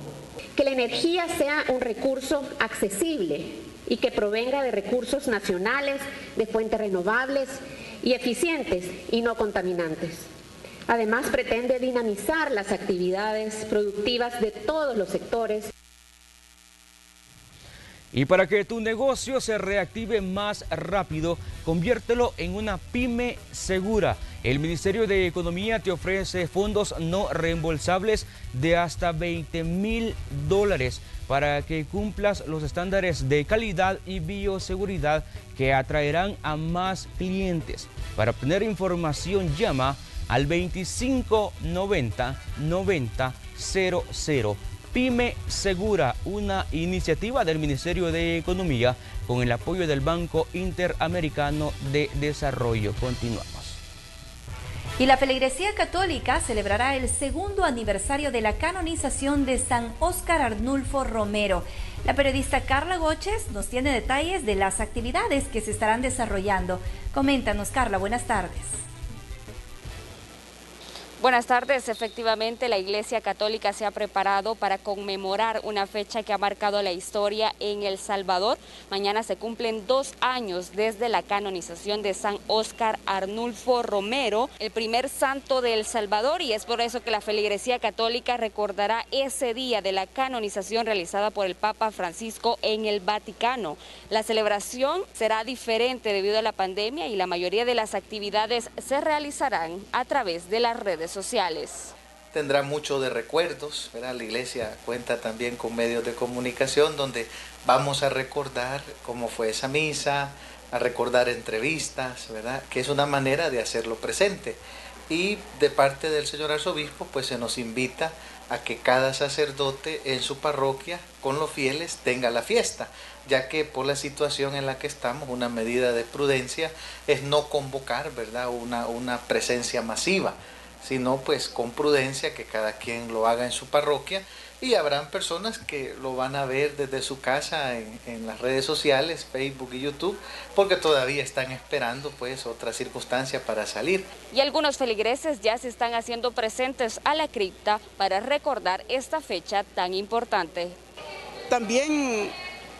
Que la energía sea un recurso accesible y que provenga de recursos nacionales, de fuentes renovables y eficientes y no contaminantes. Además, pretende dinamizar las actividades productivas de todos los sectores. Y para que tu negocio se reactive más rápido, conviértelo en una pyme segura. El Ministerio de Economía te ofrece fondos no reembolsables de hasta $20,000 para que cumplas los estándares de calidad y bioseguridad que atraerán a más clientes. Para obtener información, llama al 2590-9000. Pyme Segura, una iniciativa del Ministerio de Economía con el apoyo del Banco Interamericano de Desarrollo. Continuamos. Y la Feligresía Católica celebrará el 2º aniversario de la canonización de San Óscar Arnulfo Romero. La periodista Carla Goches nos tiene detalles de las actividades que se estarán desarrollando. Coméntanos, Carla, buenas tardes. Buenas tardes. Efectivamente, la Iglesia Católica se ha preparado para conmemorar una fecha que ha marcado la historia en El Salvador. Mañana se cumplen 2 años desde la canonización de San Óscar Arnulfo Romero, el primer santo de El Salvador, y es por eso que la Feligresía Católica recordará ese día de la canonización realizada por el Papa Francisco en el Vaticano. La celebración será diferente debido a la pandemia y la mayoría de las actividades se realizarán a través de las redes sociales. Tendrá mucho de recuerdos, ¿verdad? La iglesia cuenta también con medios de comunicación donde vamos a recordar cómo fue esa misa, a recordar entrevistas, ¿verdad? Que es una manera de hacerlo presente. Y de parte del señor arzobispo, pues se nos invita a que cada sacerdote en su parroquia con los fieles tenga la fiesta, ya que por la situación en la que estamos, una medida de prudencia es no convocar, ¿verdad? Una presencia masiva, sino pues con prudencia que cada quien lo haga en su parroquia, y habrán personas que lo van a ver desde su casa en las redes sociales, Facebook y YouTube, porque todavía están esperando pues otra circunstancia para salir. Y algunos feligreses ya se están haciendo presentes a la cripta para recordar esta fecha tan importante. También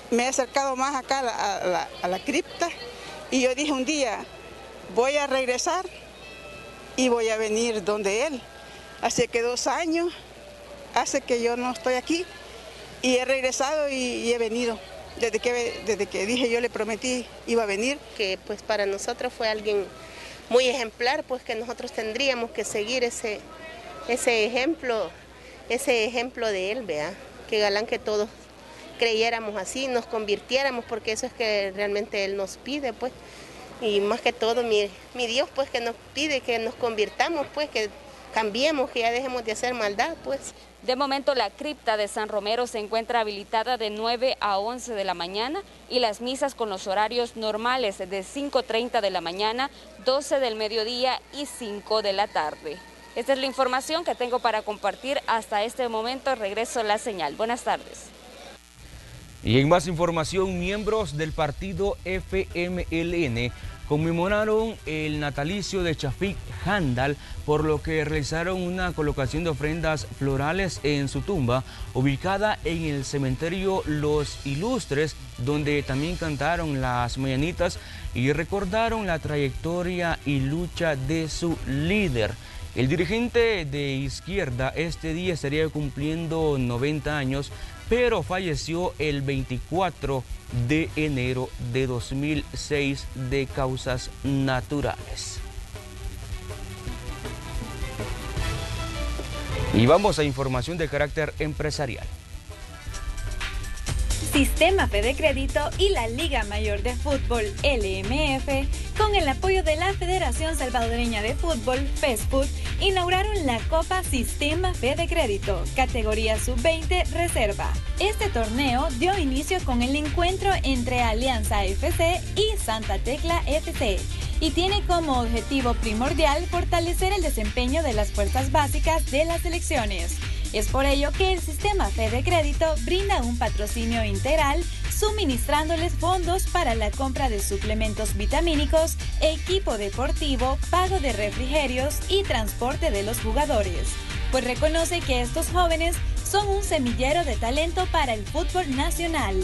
me he acercado más acá a la cripta y yo dije un día, voy a regresar y voy a venir donde él. Así que 2 años hace que yo no estoy aquí y he regresado y he venido. Desde que dije, yo le prometí iba a venir. Que pues para nosotros fue alguien muy ejemplar, pues que nosotros tendríamos que seguir ese ejemplo de él, ¿vea? Que galán que todos creyéramos así, nos convirtiéramos, porque eso es que realmente él nos pide, pues. Y más que todo mi Dios, pues, que nos pide que nos convirtamos, pues, que cambiemos, que ya dejemos de hacer maldad, pues. De momento la cripta de San Romero se encuentra habilitada de 9 a 11 de la mañana y las misas con los horarios normales de 5:30 de la mañana, 12 del mediodía y 5 de la tarde. Esta es la información que tengo para compartir hasta este momento. Regreso a la señal. Buenas tardes. Y en más información, miembros del partido FMLN conmemoraron el natalicio de Chafik Handal, por lo que realizaron una colocación de ofrendas florales en su tumba, ubicada en el cementerio Los Ilustres, donde también cantaron las mañanitas y recordaron la trayectoria y lucha de su líder. El dirigente de izquierda este día estaría cumpliendo 90 años, pero falleció el 24 de enero de 2006 de causas naturales. Y vamos a información de carácter empresarial. Sistema Fede Crédito y la Liga Mayor de Fútbol LMF, con el apoyo de la Federación Salvadoreña de Fútbol, FESFUT, inauguraron la Copa Sistema Fede Crédito, categoría Sub-20 Reserva. Este torneo dio inicio con el encuentro entre Alianza FC y Santa Tecla FC y tiene como objetivo primordial fortalecer el desempeño de las fuerzas básicas de las selecciones. Es por ello que el Sistema Fede Crédito brinda un patrocinio integral, suministrándoles fondos para la compra de suplementos vitamínicos, equipo deportivo, pago de refrigerios y transporte de los jugadores, pues reconoce que estos jóvenes son un semillero de talento para el fútbol nacional.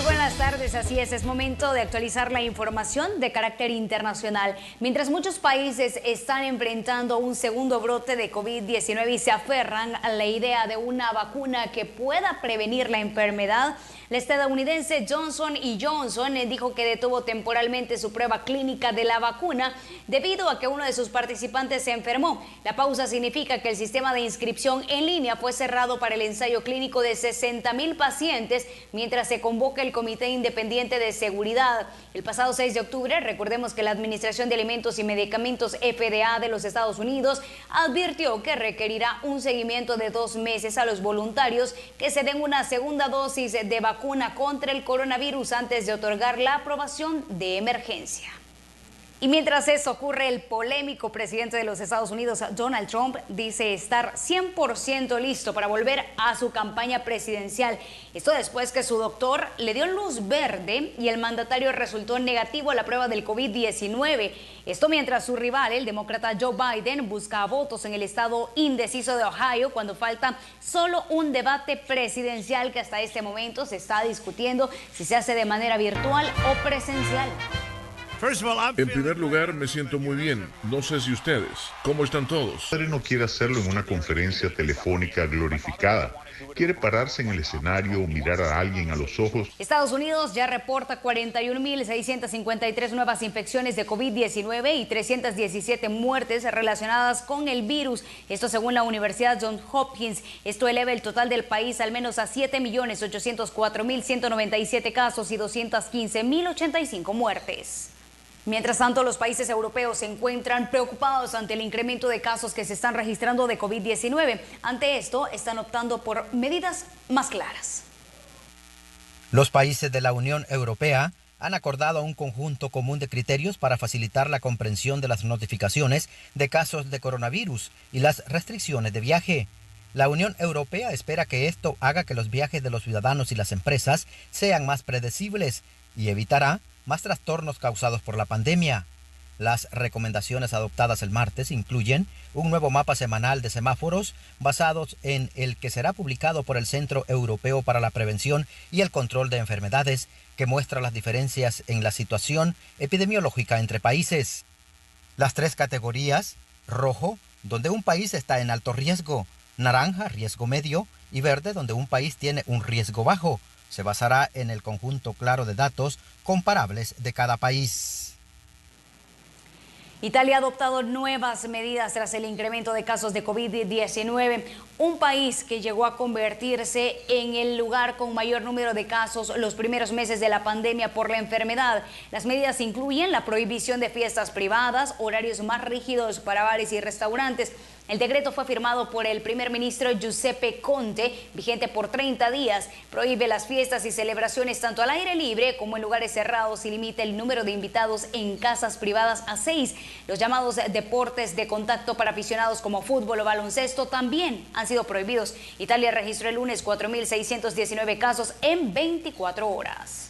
Buenas tardes, así es momento de actualizar la información de carácter internacional. Mientras muchos países están enfrentando un segundo brote de COVID-19 y se aferran a la idea de una vacuna que pueda prevenir la enfermedad, la estadounidense Johnson & Johnson dijo que detuvo temporalmente su prueba clínica de la vacuna debido a que uno de sus participantes se enfermó. La pausa significa que el sistema de inscripción en línea fue cerrado para el ensayo clínico de 60,000 pacientes mientras se convoca el Comité Independiente de Seguridad. El pasado 6 de octubre, recordemos que la Administración de Alimentos y Medicamentos FDA de los Estados Unidos advirtió que requerirá un seguimiento de 2 meses a los voluntarios que se den una segunda dosis de vacuna contra el coronavirus antes de otorgar la aprobación de emergencia. Y mientras eso ocurre, el polémico presidente de los Estados Unidos, Donald Trump, dice estar 100% listo para volver a su campaña presidencial. Esto después que su doctor le dio luz verde y el mandatario resultó negativo a la prueba del COVID-19. Esto mientras su rival, el demócrata Joe Biden, busca votos en el estado indeciso de Ohio cuando falta solo un debate presidencial que hasta este momento se está discutiendo si se hace de manera virtual o presencial. En primer lugar, me siento muy bien. No sé si ustedes. ¿Cómo están todos? El padre no quiere hacerlo en una conferencia telefónica glorificada. Quiere pararse en el escenario o mirar a alguien a los ojos. Estados Unidos ya reporta 41.653 nuevas infecciones de COVID-19 y 317 muertes relacionadas con el virus. Esto según la Universidad Johns Hopkins. Esto eleva el total del país al menos a 7.804.197 casos y 215.085 muertes. Mientras tanto, los países europeos se encuentran preocupados ante el incremento de casos que se están registrando de COVID-19. Ante esto, están optando por medidas más claras. Los países de la Unión Europea han acordado un conjunto común de criterios para facilitar la comprensión de las notificaciones de casos de coronavirus y las restricciones de viaje. La Unión Europea espera que esto haga que los viajes de los ciudadanos y las empresas sean más predecibles y evitará más trastornos causados por la pandemia. Las recomendaciones adoptadas el martes incluyen un nuevo mapa semanal de semáforos basados en el que será publicado por el Centro Europeo para la Prevención y el Control de Enfermedades, que muestra las diferencias en la situación epidemiológica entre países. Las 3 categorías: rojo, donde un país está en alto riesgo; naranja, riesgo medio; y verde, donde un país tiene un riesgo bajo, se basará en el conjunto claro de datos comparables de cada país. Italia ha adoptado nuevas medidas tras el incremento de casos de COVID-19, un país que llegó a convertirse en el lugar con mayor número de casos los primeros meses de la pandemia por la enfermedad. Las medidas incluyen la prohibición de fiestas privadas, horarios más rígidos para bares y restaurantes. El decreto fue firmado por el primer ministro Giuseppe Conte, vigente por 30 días. Prohíbe las fiestas y celebraciones tanto al aire libre como en lugares cerrados y limita el número de invitados en casas privadas a 6. Los llamados deportes de contacto para aficionados como fútbol o baloncesto también han sido prohibidos. Italia registró el lunes 4.619 casos en 24 horas.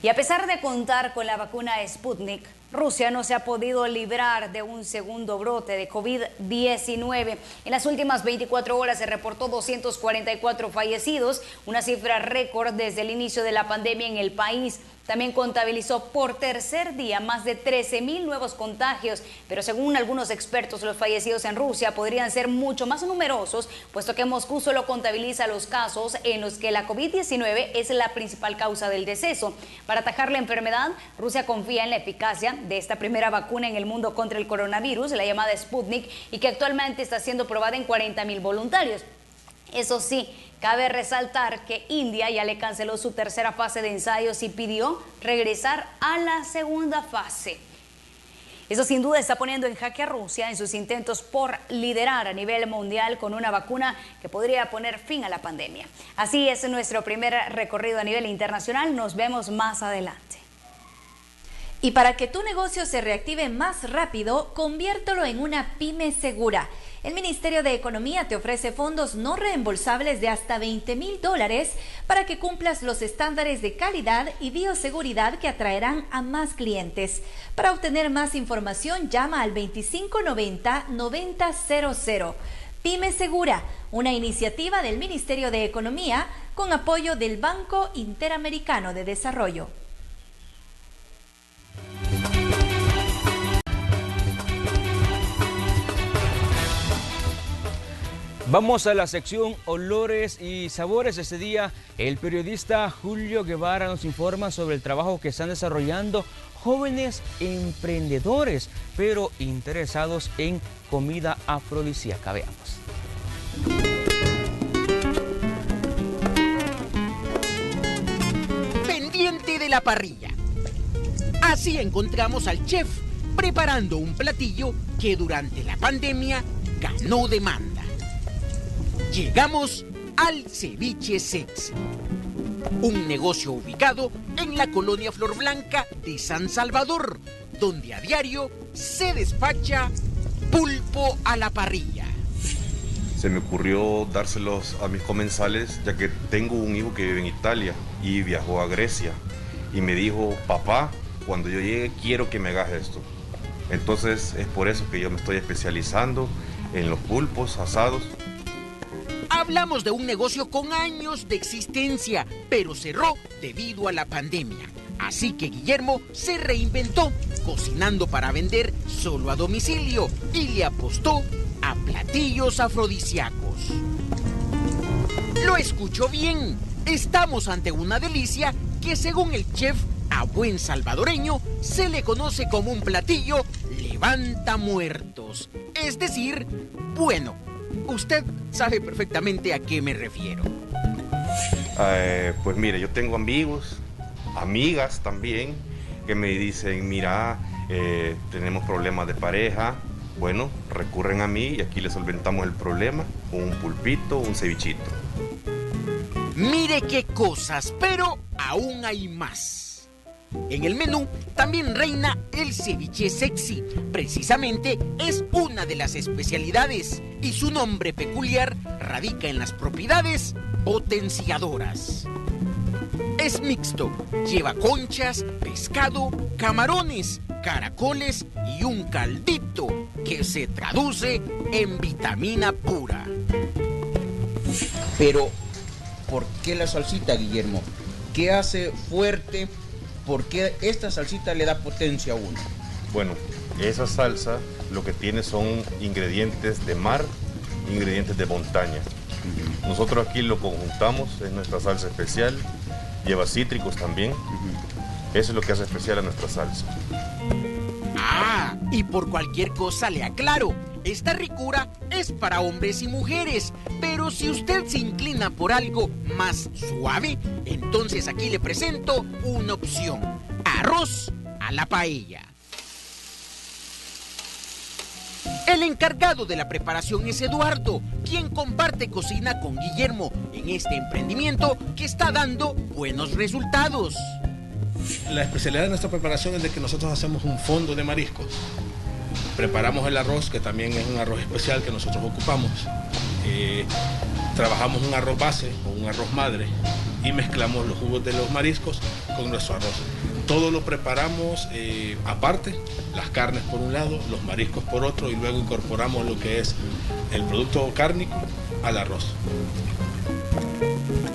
Y a pesar de contar con la vacuna Sputnik, Rusia no se ha podido librar de un segundo brote de COVID-19. En las últimas 24 horas se reportó 244 fallecidos, una cifra récord desde el inicio de la pandemia en el país. También contabilizó por tercer día más de 13.000 nuevos contagios, pero según algunos expertos, los fallecidos en Rusia podrían ser mucho más numerosos, puesto que Moscú solo contabiliza los casos en los que la COVID-19 es la principal causa del deceso. Para atajar la enfermedad, Rusia confía en la eficacia de esta primera vacuna en el mundo contra el coronavirus, la llamada Sputnik, y que actualmente está siendo probada en 40.000 voluntarios. Eso sí, cabe resaltar que India ya le canceló su tercera fase de ensayos y pidió regresar a la segunda fase. Eso sin duda está poniendo en jaque a Rusia en sus intentos por liderar a nivel mundial con una vacuna que podría poner fin a la pandemia. Así es nuestro primer recorrido a nivel internacional. Nos vemos más adelante. Y para que tu negocio se reactive más rápido, conviértelo en una pyme segura. El Ministerio de Economía te ofrece fondos no reembolsables de hasta $20,000 para que cumplas los estándares de calidad y bioseguridad que atraerán a más clientes. Para obtener más información, llama al 2590-9000. Pyme Segura, una iniciativa del Ministerio de Economía con apoyo del Banco Interamericano de Desarrollo. Vamos a la sección Olores y Sabores. Este día el periodista Julio Guevara nos informa sobre el trabajo que están desarrollando jóvenes emprendedores, pero interesados en comida afrodisíaca. Veamos. Pendiente de la parrilla. Así encontramos al chef preparando un platillo que durante la pandemia ganó demanda. Llegamos al Ceviche Sexy, un negocio ubicado en la colonia Flor Blanca de San Salvador, donde a diario se despacha pulpo a la parrilla. Se me ocurrió dárselos a mis comensales, ya que tengo un hijo que vive en Italia y viajó a Grecia. Y me dijo, papá, cuando yo llegue quiero que me hagas esto. Entonces es por eso que yo me estoy especializando en los pulpos asados. Hablamos de un negocio con años de existencia, pero cerró debido a la pandemia. Así que Guillermo se reinventó, cocinando para vender solo a domicilio y le apostó a platillos afrodisíacos. Lo escuchó bien, estamos ante una delicia que según el chef a buen salvadoreño se le conoce como un platillo levanta muertos. Es decir, bueno, usted sabe perfectamente a qué me refiero. Pues mire, yo tengo amigos, amigas también, que me dicen, mira, tenemos problemas de pareja. Bueno, recurren a mí y aquí les solventamos el problema con un pulpito, un cevichito. Mire qué cosas, pero aún hay más. En el menú también reina el ceviche sexy. Precisamente es una de las especialidades y su nombre peculiar radica en las propiedades potenciadoras. Es mixto, lleva conchas, pescado, camarones, caracoles y un caldito que se traduce en vitamina pura. Pero, ¿por qué la salsita, Guillermo? ¿Qué hace fuerte? ¿Por qué esta salsita le da potencia a uno? Bueno, esa salsa lo que tiene son ingredientes de mar, ingredientes de montaña. Nosotros aquí lo conjuntamos, es nuestra salsa especial, lleva cítricos también. Eso es lo que hace especial a nuestra salsa. Ah, Y por cualquier cosa le aclaro, esta ricura es para hombres y mujeres, pero si usted se inclina por algo más suave, entonces aquí le presento una opción: arroz a la paella. El encargado de la preparación es Eduardo, quien comparte cocina con Guillermo en este emprendimiento que está dando buenos resultados. La especialidad de nuestra preparación es de que nosotros hacemos un fondo de mariscos. Preparamos el arroz, que también es un arroz especial que nosotros ocupamos. Trabajamos un arroz base o un arroz madre y mezclamos los jugos de los mariscos con nuestro arroz. Todo lo preparamos aparte, las carnes por un lado, los mariscos por otro, y luego incorporamos lo que es el producto cárnico al arroz.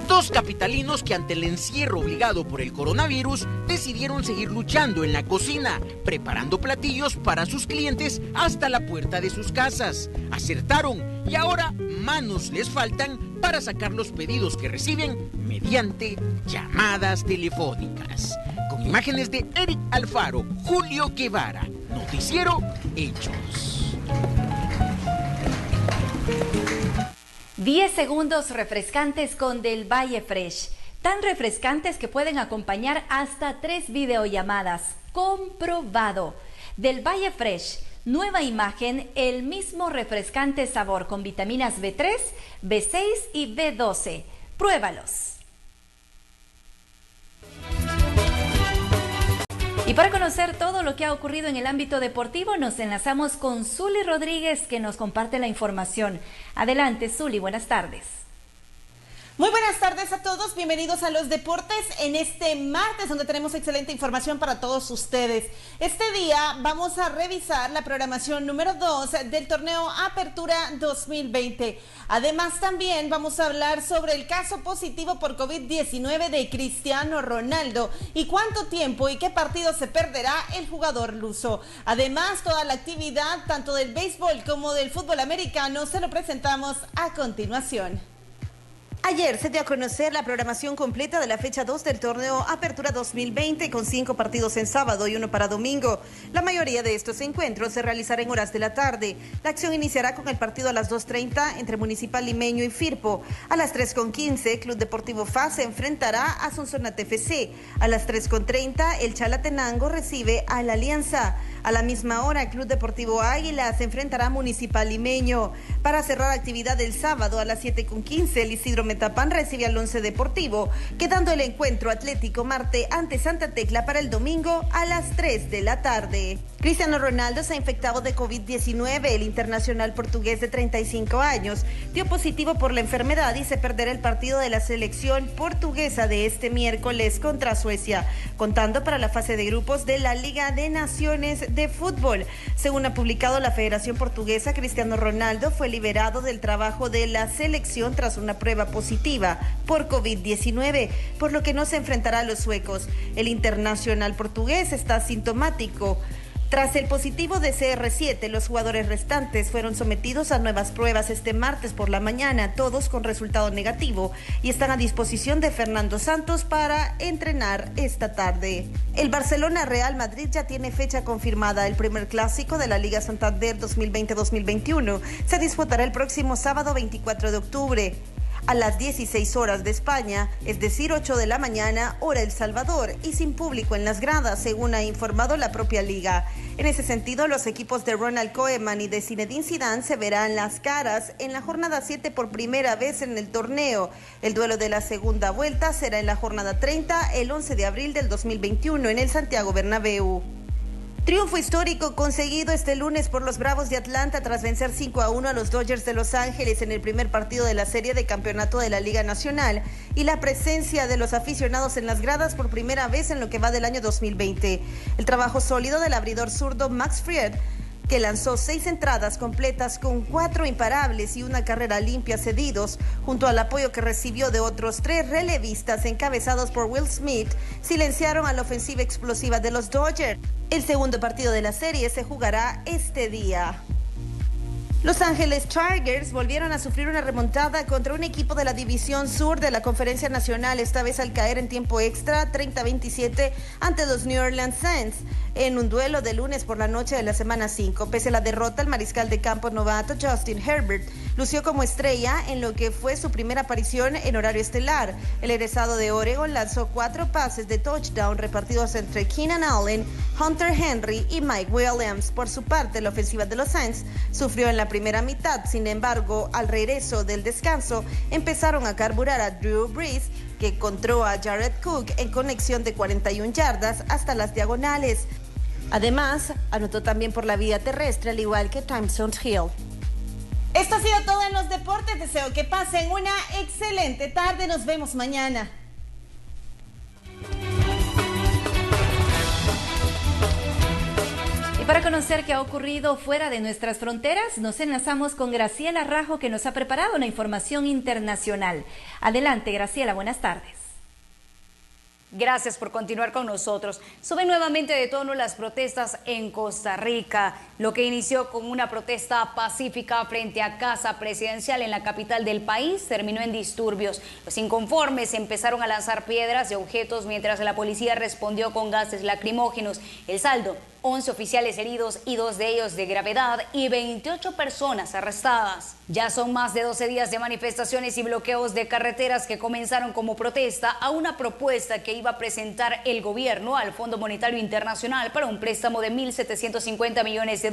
Dos capitalinos que ante el encierro obligado por el coronavirus decidieron seguir luchando en la cocina, preparando platillos para sus clientes hasta la puerta de sus casas. Acertaron y ahora manos les faltan para sacar los pedidos que reciben mediante llamadas telefónicas. Con imágenes de Eric Alfaro, Julio Guevara, Noticiero Hechos. 10 segundos refrescantes con Del Valle Fresh. Tan refrescantes que pueden acompañar hasta 3 videollamadas. Comprobado. Del Valle Fresh. Nueva imagen, el mismo refrescante sabor con vitaminas B3, B6 y B12. Pruébalos. Y para conocer todo lo que ha ocurrido en el ámbito deportivo, nos enlazamos con Zuli Rodríguez, que nos comparte la información. Adelante, Zuli, buenas tardes. Muy buenas tardes a todos, bienvenidos a los deportes en este martes, donde tenemos excelente información para todos ustedes. Este día vamos a revisar la programación número 2 del torneo Apertura 2020. Además, también vamos a hablar sobre el caso positivo por COVID-19 de Cristiano Ronaldo y cuánto tiempo y qué partido se perderá el jugador luso. Además, toda la actividad, tanto del béisbol como del fútbol americano, se lo presentamos a continuación. Ayer se dio a conocer la programación completa de la fecha 2 del torneo Apertura 2020 con 5 partidos en sábado y 1 para domingo. La mayoría de estos encuentros se realizará en horas de la tarde. La acción iniciará con el partido a las 2:30 entre Municipal Limeño y Firpo. A las 3:15 Club Deportivo FAS se enfrentará a Sonsonate FC. A las 3:30 el Chalatenango recibe a la Alianza. A la misma hora, Club Deportivo Águila se enfrentará a Municipal Limeño. Para cerrar actividad el sábado a las 7:15, el Isidro Metapán recibe al Once Deportivo, quedando el encuentro Atlético Marte ante Santa Tecla para el domingo a las 3 de la tarde. Cristiano Ronaldo se ha infectado de COVID-19. El internacional portugués de 35 años dio positivo por la enfermedad y se perderá el partido de la selección portuguesa de este miércoles contra Suecia, contando para la fase de grupos de la Liga de Naciones de Fútbol. Según ha publicado la Federación Portuguesa, Cristiano Ronaldo fue liberado del trabajo de la selección tras una prueba positiva por COVID-19, por lo que no se enfrentará a los suecos. El internacional portugués está asintomático. Tras el positivo de CR7, los jugadores restantes fueron sometidos a nuevas pruebas este martes por la mañana, todos con resultado negativo, y están a disposición de Fernando Santos para entrenar esta tarde. El Barcelona Real Madrid ya tiene fecha confirmada. El primer clásico de la Liga Santander 2020-2021 se disputará el próximo sábado 24 de octubre. A las 16 horas de España, es decir, 8 de la mañana, hora El Salvador, y sin público en las gradas, según ha informado la propia liga. En ese sentido, los equipos de Ronald Koeman y de Zinedine Zidane se verán las caras en la jornada 7 por primera vez en el torneo. El duelo de la segunda vuelta será en la jornada 30, el 11 de abril del 2021, en el Santiago Bernabéu. Triunfo histórico conseguido este lunes por los Bravos de Atlanta tras vencer 5-1 a los Dodgers de Los Ángeles en el primer partido de la serie de campeonato de la Liga Nacional y la presencia de los aficionados en las gradas por primera vez en lo que va del año 2020. El trabajo sólido del abridor zurdo Max Fried, que lanzó 6 entradas completas con 4 imparables y una carrera limpia cedidos, junto al apoyo que recibió de otros 3 relevistas encabezados por Will Smith, silenciaron a la ofensiva explosiva de los Dodgers. El segundo partido de la serie se jugará este día. Los Ángeles Chargers volvieron a sufrir una remontada contra un equipo de la División Sur de la Conferencia Nacional, esta vez al caer en tiempo extra 30-27 ante los New Orleans Saints. en un duelo de lunes por la noche de la semana 5. Pese a la derrota, el mariscal de campo novato Justin Herbert lució como estrella en lo que fue su primera aparición en horario estelar. El egresado de Oregon lanzó 4 pases de touchdown repartidos entre Keenan Allen, Hunter Henry y Mike Williams. Por su parte, la ofensiva de los Saints sufrió en la primera mitad. Sin embargo, al regreso del descanso, empezaron a carburar a Drew Brees, que encontró a Jared Cook en conexión de 41 yardas hasta las diagonales. Además, anotó también por la vía terrestre, al igual que Tyson Hill. Esto ha sido todo en los deportes. Deseo que pasen una excelente tarde. Nos vemos mañana. Y para conocer qué ha ocurrido fuera de nuestras fronteras, nos enlazamos con Graciela Rajo, que nos ha preparado una información internacional. Adelante, Graciela, buenas tardes. Gracias por continuar con nosotros. Suben nuevamente de tono las protestas en Costa Rica. Lo que inició con una protesta pacífica frente a Casa Presidencial en la capital del país terminó en disturbios. Los inconformes empezaron a lanzar piedras y objetos mientras la policía respondió con gases lacrimógenos. El saldo: 11 oficiales heridos y 2 de ellos de gravedad y 28 personas arrestadas. Ya son más de 12 días de manifestaciones y bloqueos de carreteras que comenzaron como protesta a una propuesta que iba a presentar el gobierno al Fondo Monetario Internacional para un préstamo de $1.750 millones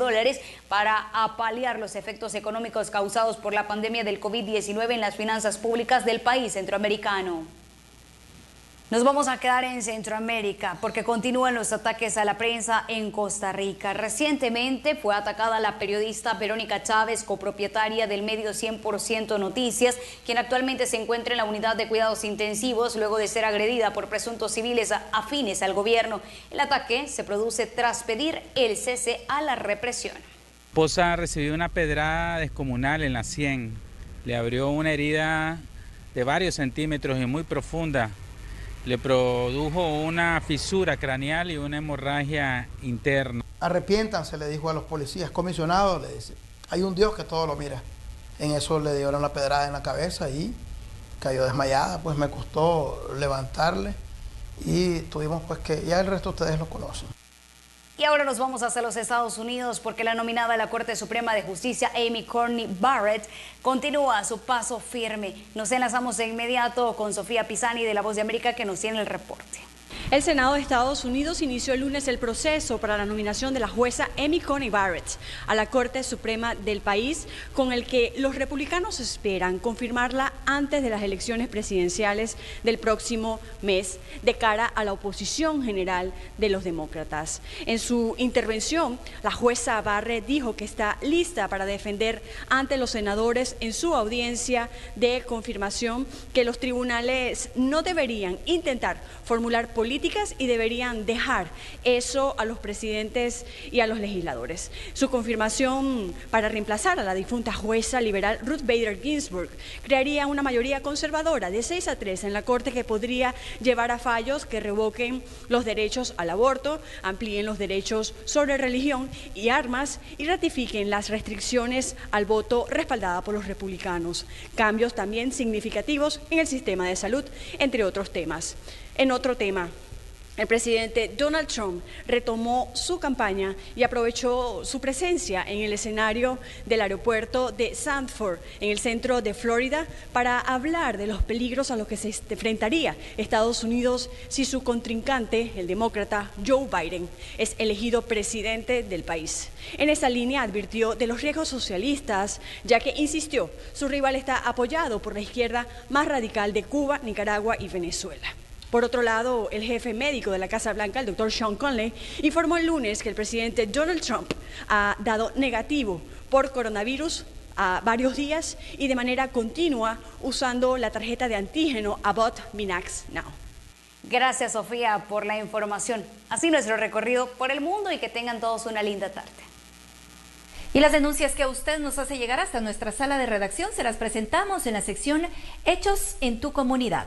para paliar los efectos económicos causados por la pandemia del COVID-19 en las finanzas públicas del país centroamericano. Nos vamos a quedar en Centroamérica porque continúan los ataques a la prensa en Costa Rica. Recientemente fue atacada la periodista Verónica Chávez, copropietaria del medio 100% Noticias, quien actualmente se encuentra en la unidad de cuidados intensivos luego de ser agredida por presuntos civiles afines al gobierno. El ataque se produce tras pedir el cese a la represión. Mi esposa recibió una pedrada descomunal en la sien. Le abrió una herida de varios centímetros y muy profunda. Le produjo una fisura craneal y una hemorragia interna. Arrepiéntanse, le dijo a los policías comisionados, le dice, hay un Dios que todo lo mira. En eso le dieron la pedrada en la cabeza y cayó desmayada, pues me costó levantarle y tuvimos pues que, ya el resto ustedes lo conocen. Y ahora nos vamos hacia los Estados Unidos porque la nominada a la Corte Suprema de Justicia, Amy Coney Barrett, continúa su paso firme. Nos enlazamos de inmediato con Sofía Pisani de La Voz de América, que nos tiene el reporte. El Senado de Estados Unidos inició el lunes el proceso para la nominación de la jueza Amy Coney Barrett a la Corte Suprema del país, con el que los republicanos esperan confirmarla antes de las elecciones presidenciales del próximo mes, de cara a la oposición general de los demócratas. En su intervención, la jueza Barrett dijo que está lista para defender ante los senadores en su audiencia de confirmación que los tribunales no deberían intentar formular políticas y deberían dejar eso a los presidentes y a los legisladores. Su confirmación para reemplazar a la difunta jueza liberal Ruth Bader Ginsburg crearía una mayoría conservadora de 6-3 en la Corte, que podría llevar a fallos que revoquen los derechos al aborto, amplíen los derechos sobre religión y armas y ratifiquen las restricciones al voto respaldada por los republicanos. Cambios también significativos en el sistema de salud, entre otros temas. En otro tema, el presidente Donald Trump retomó su campaña y aprovechó su presencia en el escenario del aeropuerto de Sanford, en el centro de Florida, para hablar de los peligros a los que se enfrentaría Estados Unidos si su contrincante, el demócrata Joe Biden, es elegido presidente del país. En esa línea advirtió de los riesgos socialistas, ya que insistió, su rival está apoyado por la izquierda más radical de Cuba, Nicaragua y Venezuela. Por otro lado, el jefe médico de la Casa Blanca, el doctor Sean Conley, informó el lunes que el presidente Donald Trump ha dado negativo por coronavirus a varios días y de manera continua usando la tarjeta de antígeno Abbott Minax Now. Gracias, Sofía, por la información. Así nuestro recorrido por el mundo, y que tengan todos una linda tarde. Y las denuncias que usted nos hace llegar hasta nuestra sala de redacción se las presentamos en la sección Hechos en tu comunidad.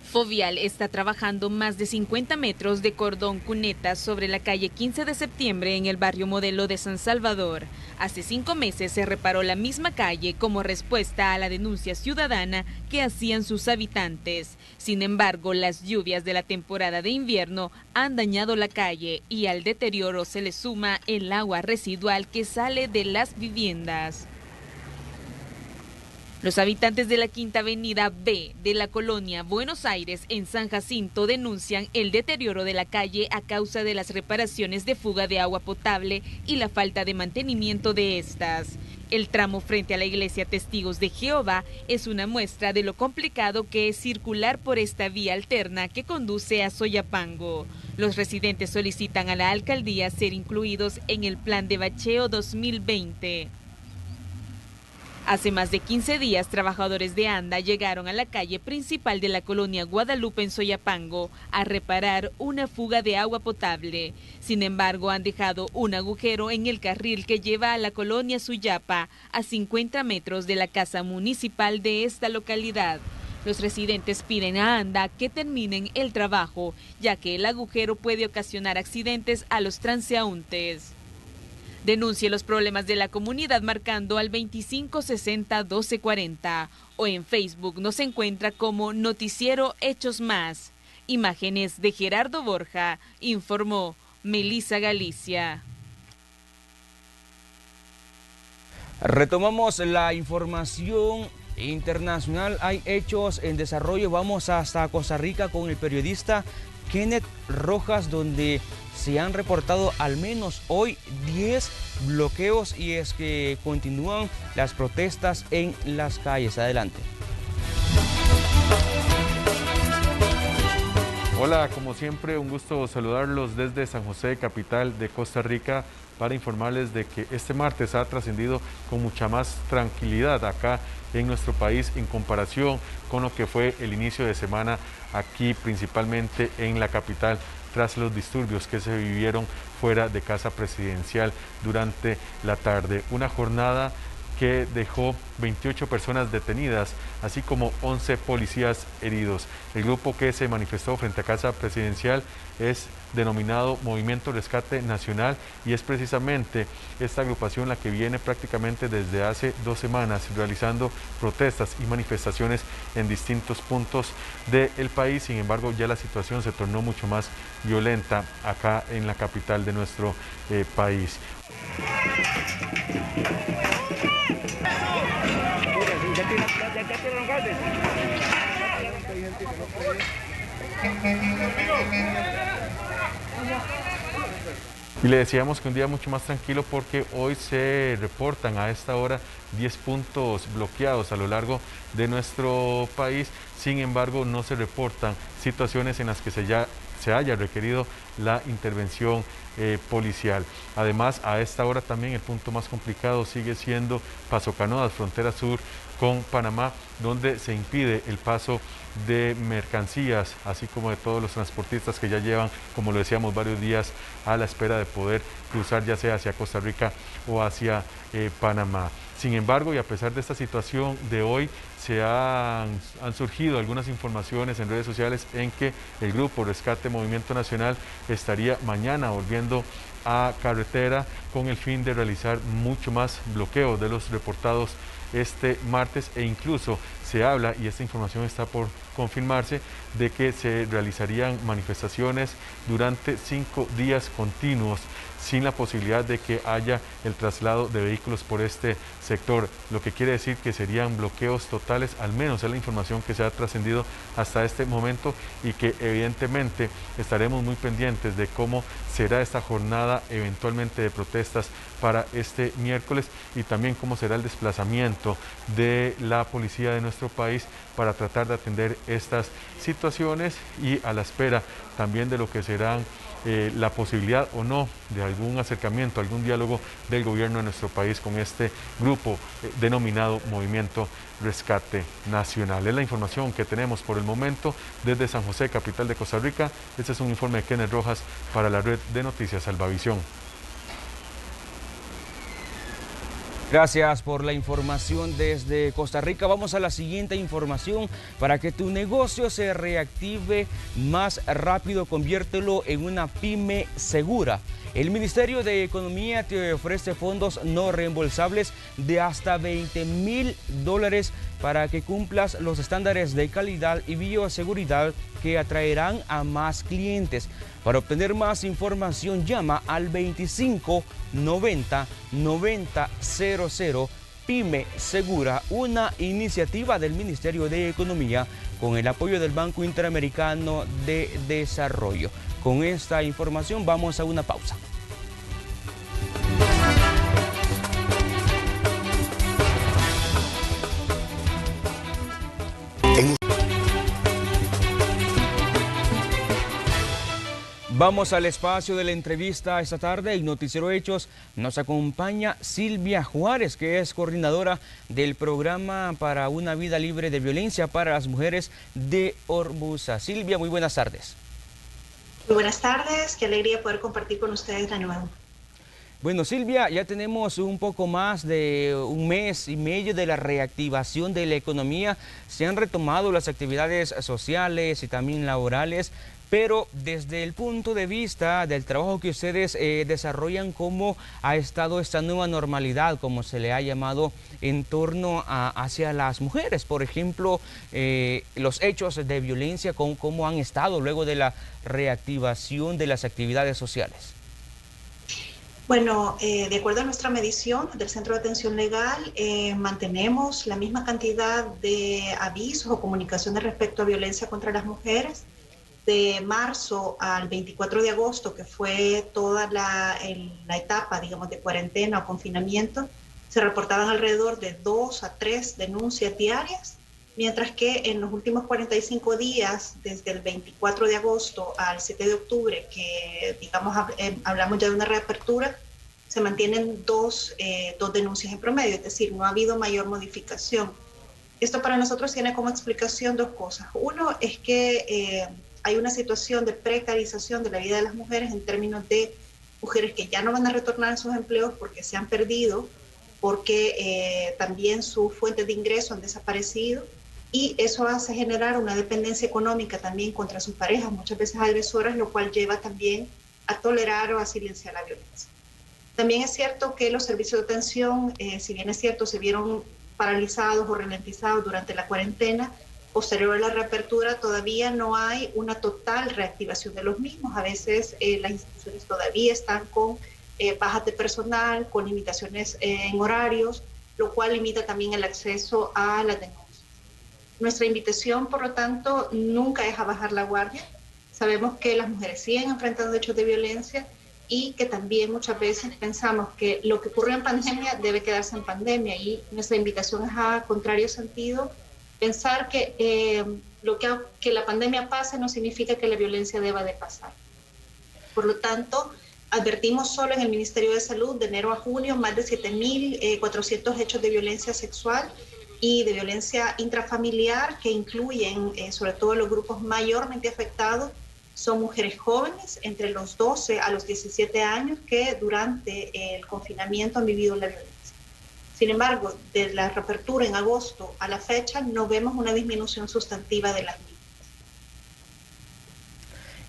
Fovial está trabajando más de 50 metros de cordón cuneta sobre la calle 15 de septiembre en el barrio Modelo de San Salvador. Hace 5 meses se reparó la misma calle como respuesta a la denuncia ciudadana que hacían sus habitantes. Sin embargo, las lluvias de la temporada de invierno han dañado la calle y al deterioro se le suma el agua residual que sale de las viviendas. Los habitantes de la Quinta Avenida B de la colonia Buenos Aires en San Jacinto denuncian el deterioro de la calle a causa de las reparaciones de fuga de agua potable y la falta de mantenimiento de estas. El tramo frente a la iglesia Testigos de Jehová es una muestra de lo complicado que es circular por esta vía alterna que conduce a Soyapango. Los residentes solicitan a la alcaldía ser incluidos en el plan de bacheo 2020. Hace más de 15 días, trabajadores de ANDA llegaron a la calle principal de la colonia Guadalupe en Soyapango a reparar una fuga de agua potable. Sin embargo, han dejado un agujero en el carril que lleva a la colonia Suyapa, a 50 metros de la casa municipal de esta localidad. Los residentes piden a ANDA que terminen el trabajo, ya que el agujero puede ocasionar accidentes a los transeúntes. Denuncie los problemas de la comunidad marcando al 2560-1240 o en Facebook nos encuentra como Noticiero Hechos Más. Imágenes de Gerardo Borja, informó Melissa Galicia. Retomamos la información internacional. Hay hechos en desarrollo. Vamos hasta Costa Rica con el periodista Kenneth Rojas, donde se han reportado al menos hoy 10 bloqueos y es que continúan las protestas en las calles. Adelante. Hola, como siempre, un gusto saludarlos desde San José, capital de Costa Rica, para informarles de que este martes ha trascendido con mucha más tranquilidad acá en nuestro país en comparación con lo que fue el inicio de semana aquí, principalmente en la capital, tras los disturbios que se vivieron fuera de Casa Presidencial durante la tarde. Una jornada que dejó 28 personas detenidas, así como 11 policías heridos. El grupo que se manifestó frente a Casa Presidencial es denominado Movimiento Rescate Nacional y es precisamente esta agrupación la que viene prácticamente desde hace 2 semanas realizando protestas y manifestaciones en distintos puntos del país. Sin embargo, ya la situación se tornó mucho más violenta acá en la capital de nuestro país. Y le decíamos que un día mucho más tranquilo porque hoy se reportan a esta hora 10 puntos bloqueados a lo largo de nuestro país. Sin embargo, no se reportan situaciones en las que se haya requerido la intervención policial. Además, a esta hora también el punto más complicado sigue siendo Paso Canoas, frontera sur con Panamá, donde se impide el paso de mercancías, así como de todos los transportistas que ya llevan, como lo decíamos, varios días a la espera de poder cruzar ya sea hacia Costa Rica o hacia Panamá. Sin embargo, y a pesar de esta situación de hoy, han surgido algunas informaciones en redes sociales en que el grupo Rescate Movimiento Nacional estaría mañana volviendo a carretera con el fin de realizar mucho más bloqueos de los reportados este martes, e incluso se habla, y esta información está por confirmarse, de que se realizarían manifestaciones durante 5 días continuos sin la posibilidad de que haya el traslado de vehículos por este sector, lo que quiere decir que serían bloqueos totales, al menos es la información que se ha trascendido hasta este momento, y que evidentemente estaremos muy pendientes de cómo será esta jornada eventualmente de protestas para este miércoles y también cómo será el desplazamiento de la policía de nuestro país para tratar de atender estas situaciones, y a la espera también de lo que serán la posibilidad o no de algún acercamiento, algún diálogo del gobierno de nuestro país con este grupo denominado Movimiento Rescate Nacional. Es la información que tenemos por el momento desde San José, capital de Costa Rica. Este es un informe de Kenneth Rojas para la red de noticias Salvavisión. Gracias por la información desde Costa Rica. Vamos a la siguiente información. Para que tu negocio se reactive más rápido, conviértelo en una pyme segura. El Ministerio de Economía te ofrece fondos no reembolsables de hasta $20,000 para que cumplas los estándares de calidad y bioseguridad que atraerán a más clientes. Para obtener más información, llama al 25 90 90 00. Pyme Segura, una iniciativa del Ministerio de Economía con el apoyo del Banco Interamericano de Desarrollo. Con esta información vamos a una pausa. Vamos al espacio de la entrevista esta tarde. En Noticiero Hechos nos acompaña Silvia Juárez, que es coordinadora del programa para una vida libre de violencia para las mujeres de Orbusa. Silvia, muy buenas tardes. Muy buenas tardes, qué alegría poder compartir con ustedes de nuevo. Bueno, Silvia, ya tenemos un poco más de un mes y medio de la reactivación de la economía. Se han retomado las actividades sociales y también laborales. Pero desde el punto de vista del trabajo que ustedes desarrollan, ¿cómo ha estado esta nueva normalidad, como se le ha llamado, en torno hacia las mujeres? Por ejemplo, los hechos de violencia, ¿cómo han estado luego de la reactivación de las actividades sociales? Bueno, de acuerdo a nuestra medición del Centro de Atención Legal, mantenemos la misma cantidad de avisos o comunicaciones respecto a violencia contra las mujeres. De marzo al 24 de agosto, que fue toda la etapa, digamos, de cuarentena o confinamiento, se reportaban alrededor de 2 a 3 denuncias diarias, mientras que en los últimos 45 días, desde el 24 de agosto al 7 de octubre, que digamos hablamos ya de una reapertura, se mantienen dos denuncias en promedio, es decir, no ha habido mayor modificación. Esto para nosotros tiene como explicación dos cosas. Uno es que hay una situación de precarización de la vida de las mujeres en términos de mujeres que ya no van a retornar a sus empleos porque se han perdido, porque también sus fuentes de ingreso han desaparecido, y eso hace generar una dependencia económica también contra sus parejas, muchas veces agresoras, lo cual lleva también a tolerar o a silenciar la violencia. También es cierto que los servicios de atención, si bien es cierto, se vieron paralizados o ralentizados durante la cuarentena. Posterior a la reapertura todavía no hay una total reactivación de los mismos. A veces las instituciones todavía están con bajas de personal, con limitaciones en horarios, lo cual limita también el acceso a las denuncias. Nuestra invitación, por lo tanto, nunca es a bajar la guardia. Sabemos que las mujeres siguen enfrentando hechos de violencia y que también muchas veces pensamos que lo que ocurrió en pandemia debe quedarse en pandemia, y nuestra invitación es a contrario sentido. Pensar que que la pandemia pase no significa que la violencia deba de pasar. Por lo tanto, advertimos solo en el Ministerio de Salud de enero a junio más de 7.400 hechos de violencia sexual y de violencia intrafamiliar, que incluyen sobre todo los grupos mayormente afectados. Son mujeres jóvenes entre los 12 a los 17 años que durante el confinamiento han vivido la violencia. Sin embargo, de la reapertura en agosto a la fecha no vemos una disminución sustantiva de las mismas.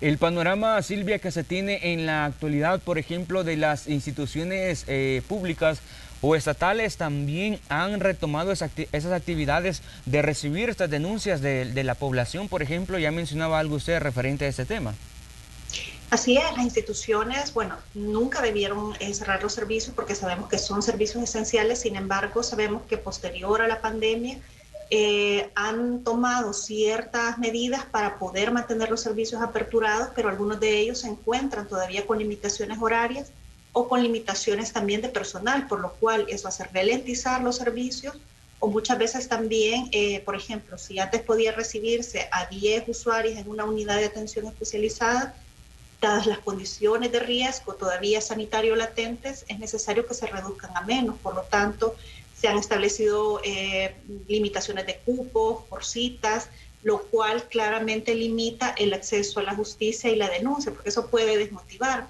El panorama, Silvia, que se tiene en la actualidad, por ejemplo, de las instituciones públicas o estatales, también han retomado esas actividades de recibir estas denuncias de la población, por ejemplo. Ya mencionaba algo usted referente a este tema. Así es, las instituciones, bueno, nunca debieron cerrar los servicios porque sabemos que son servicios esenciales. Sin embargo, sabemos que posterior a la pandemia han tomado ciertas medidas para poder mantener los servicios aperturados, pero algunos de ellos se encuentran todavía con limitaciones horarias o con limitaciones también de personal, por lo cual eso hace ralentizar los servicios, o muchas veces también, por ejemplo, si antes podía recibirse a 10 usuarios en una unidad de atención especializada, dadas las condiciones de riesgo todavía sanitario latentes, es necesario que se reduzcan a menos. Por lo tanto, se han establecido limitaciones de cupos por citas, lo cual claramente limita el acceso a la justicia y la denuncia, porque eso puede desmotivar.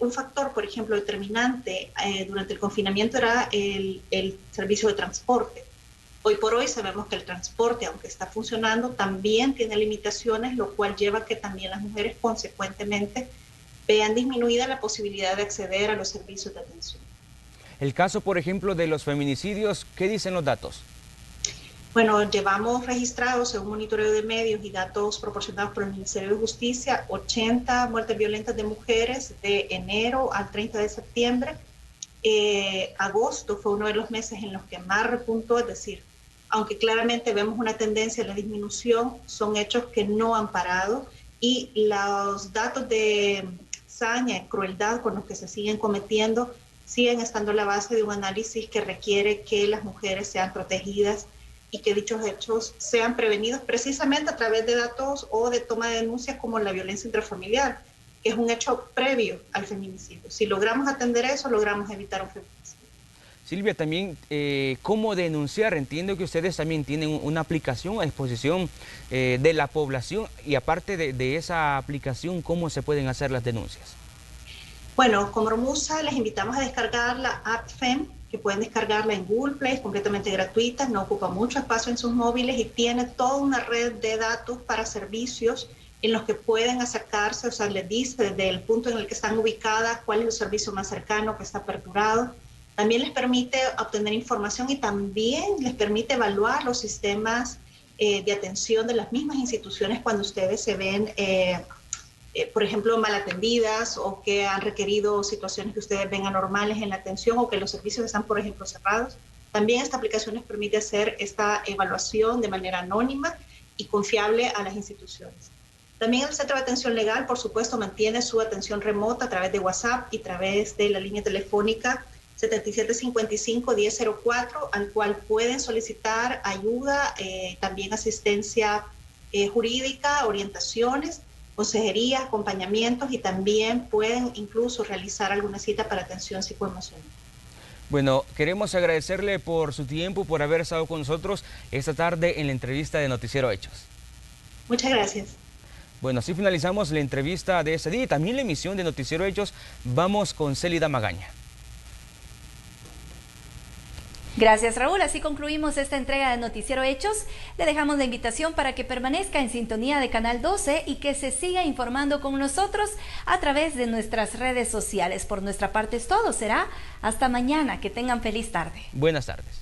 Un factor, por ejemplo, determinante durante el confinamiento era el servicio de transporte. Hoy por hoy sabemos que el transporte, aunque está funcionando, también tiene limitaciones, lo cual lleva a que también las mujeres consecuentemente vean disminuida la posibilidad de acceder a los servicios de atención. El caso, por ejemplo, de los feminicidios, ¿qué dicen los datos? Bueno, llevamos registrados, según monitoreo de medios y datos proporcionados por el Ministerio de Justicia, 80 muertes violentas de mujeres de enero al 30 de septiembre. Agosto fue uno de los meses en los que más repuntó, es decir, aunque claramente vemos una tendencia a la disminución, son hechos que no han parado y los datos de saña y crueldad con los que se siguen cometiendo siguen estando a la base de un análisis que requiere que las mujeres sean protegidas y que dichos hechos sean prevenidos precisamente a través de datos o de toma de denuncias como la violencia intrafamiliar, que es un hecho previo al feminicidio. Si logramos atender eso, logramos evitar un feminicidio. Silvia, también, ¿cómo denunciar? Entiendo que ustedes también tienen una aplicación a disposición de la población y aparte de esa aplicación, ¿cómo se pueden hacer las denuncias? Bueno, como Romusa les invitamos a descargar la app FEM, que pueden descargarla en Google Play, es completamente gratuita, no ocupa mucho espacio en sus móviles y tiene toda una red de datos para servicios en los que pueden acercarse, o sea, les dice desde el punto en el que están ubicadas cuál es el servicio más cercano que está aperturado. También les permite obtener información y también les permite evaluar los sistemas de atención de las mismas instituciones cuando ustedes se ven, por ejemplo, mal atendidas o que han requerido situaciones que ustedes ven anormales en la atención o que los servicios están, por ejemplo, cerrados. También esta aplicación les permite hacer esta evaluación de manera anónima y confiable a las instituciones. También el Centro de Atención Legal, por supuesto, mantiene su atención remota a través de WhatsApp y a través de la línea telefónica 7755-1004, al cual pueden solicitar ayuda, también asistencia jurídica, orientaciones, consejería, acompañamientos y también pueden incluso realizar alguna cita para atención psicoemocional. Bueno, queremos agradecerle por su tiempo, por haber estado con nosotros esta tarde en la entrevista de Noticiero Hechos. Muchas gracias. Bueno, así finalizamos la entrevista de este día y también la emisión de Noticiero Hechos. Vamos con Célida Magaña. Gracias, Raúl. Así concluimos esta entrega de Noticiero Hechos. Le dejamos la invitación para que permanezca en sintonía de Canal 12 y que se siga informando con nosotros a través de nuestras redes sociales. Por nuestra parte es todo. Será hasta mañana. Que tengan feliz tarde. Buenas tardes.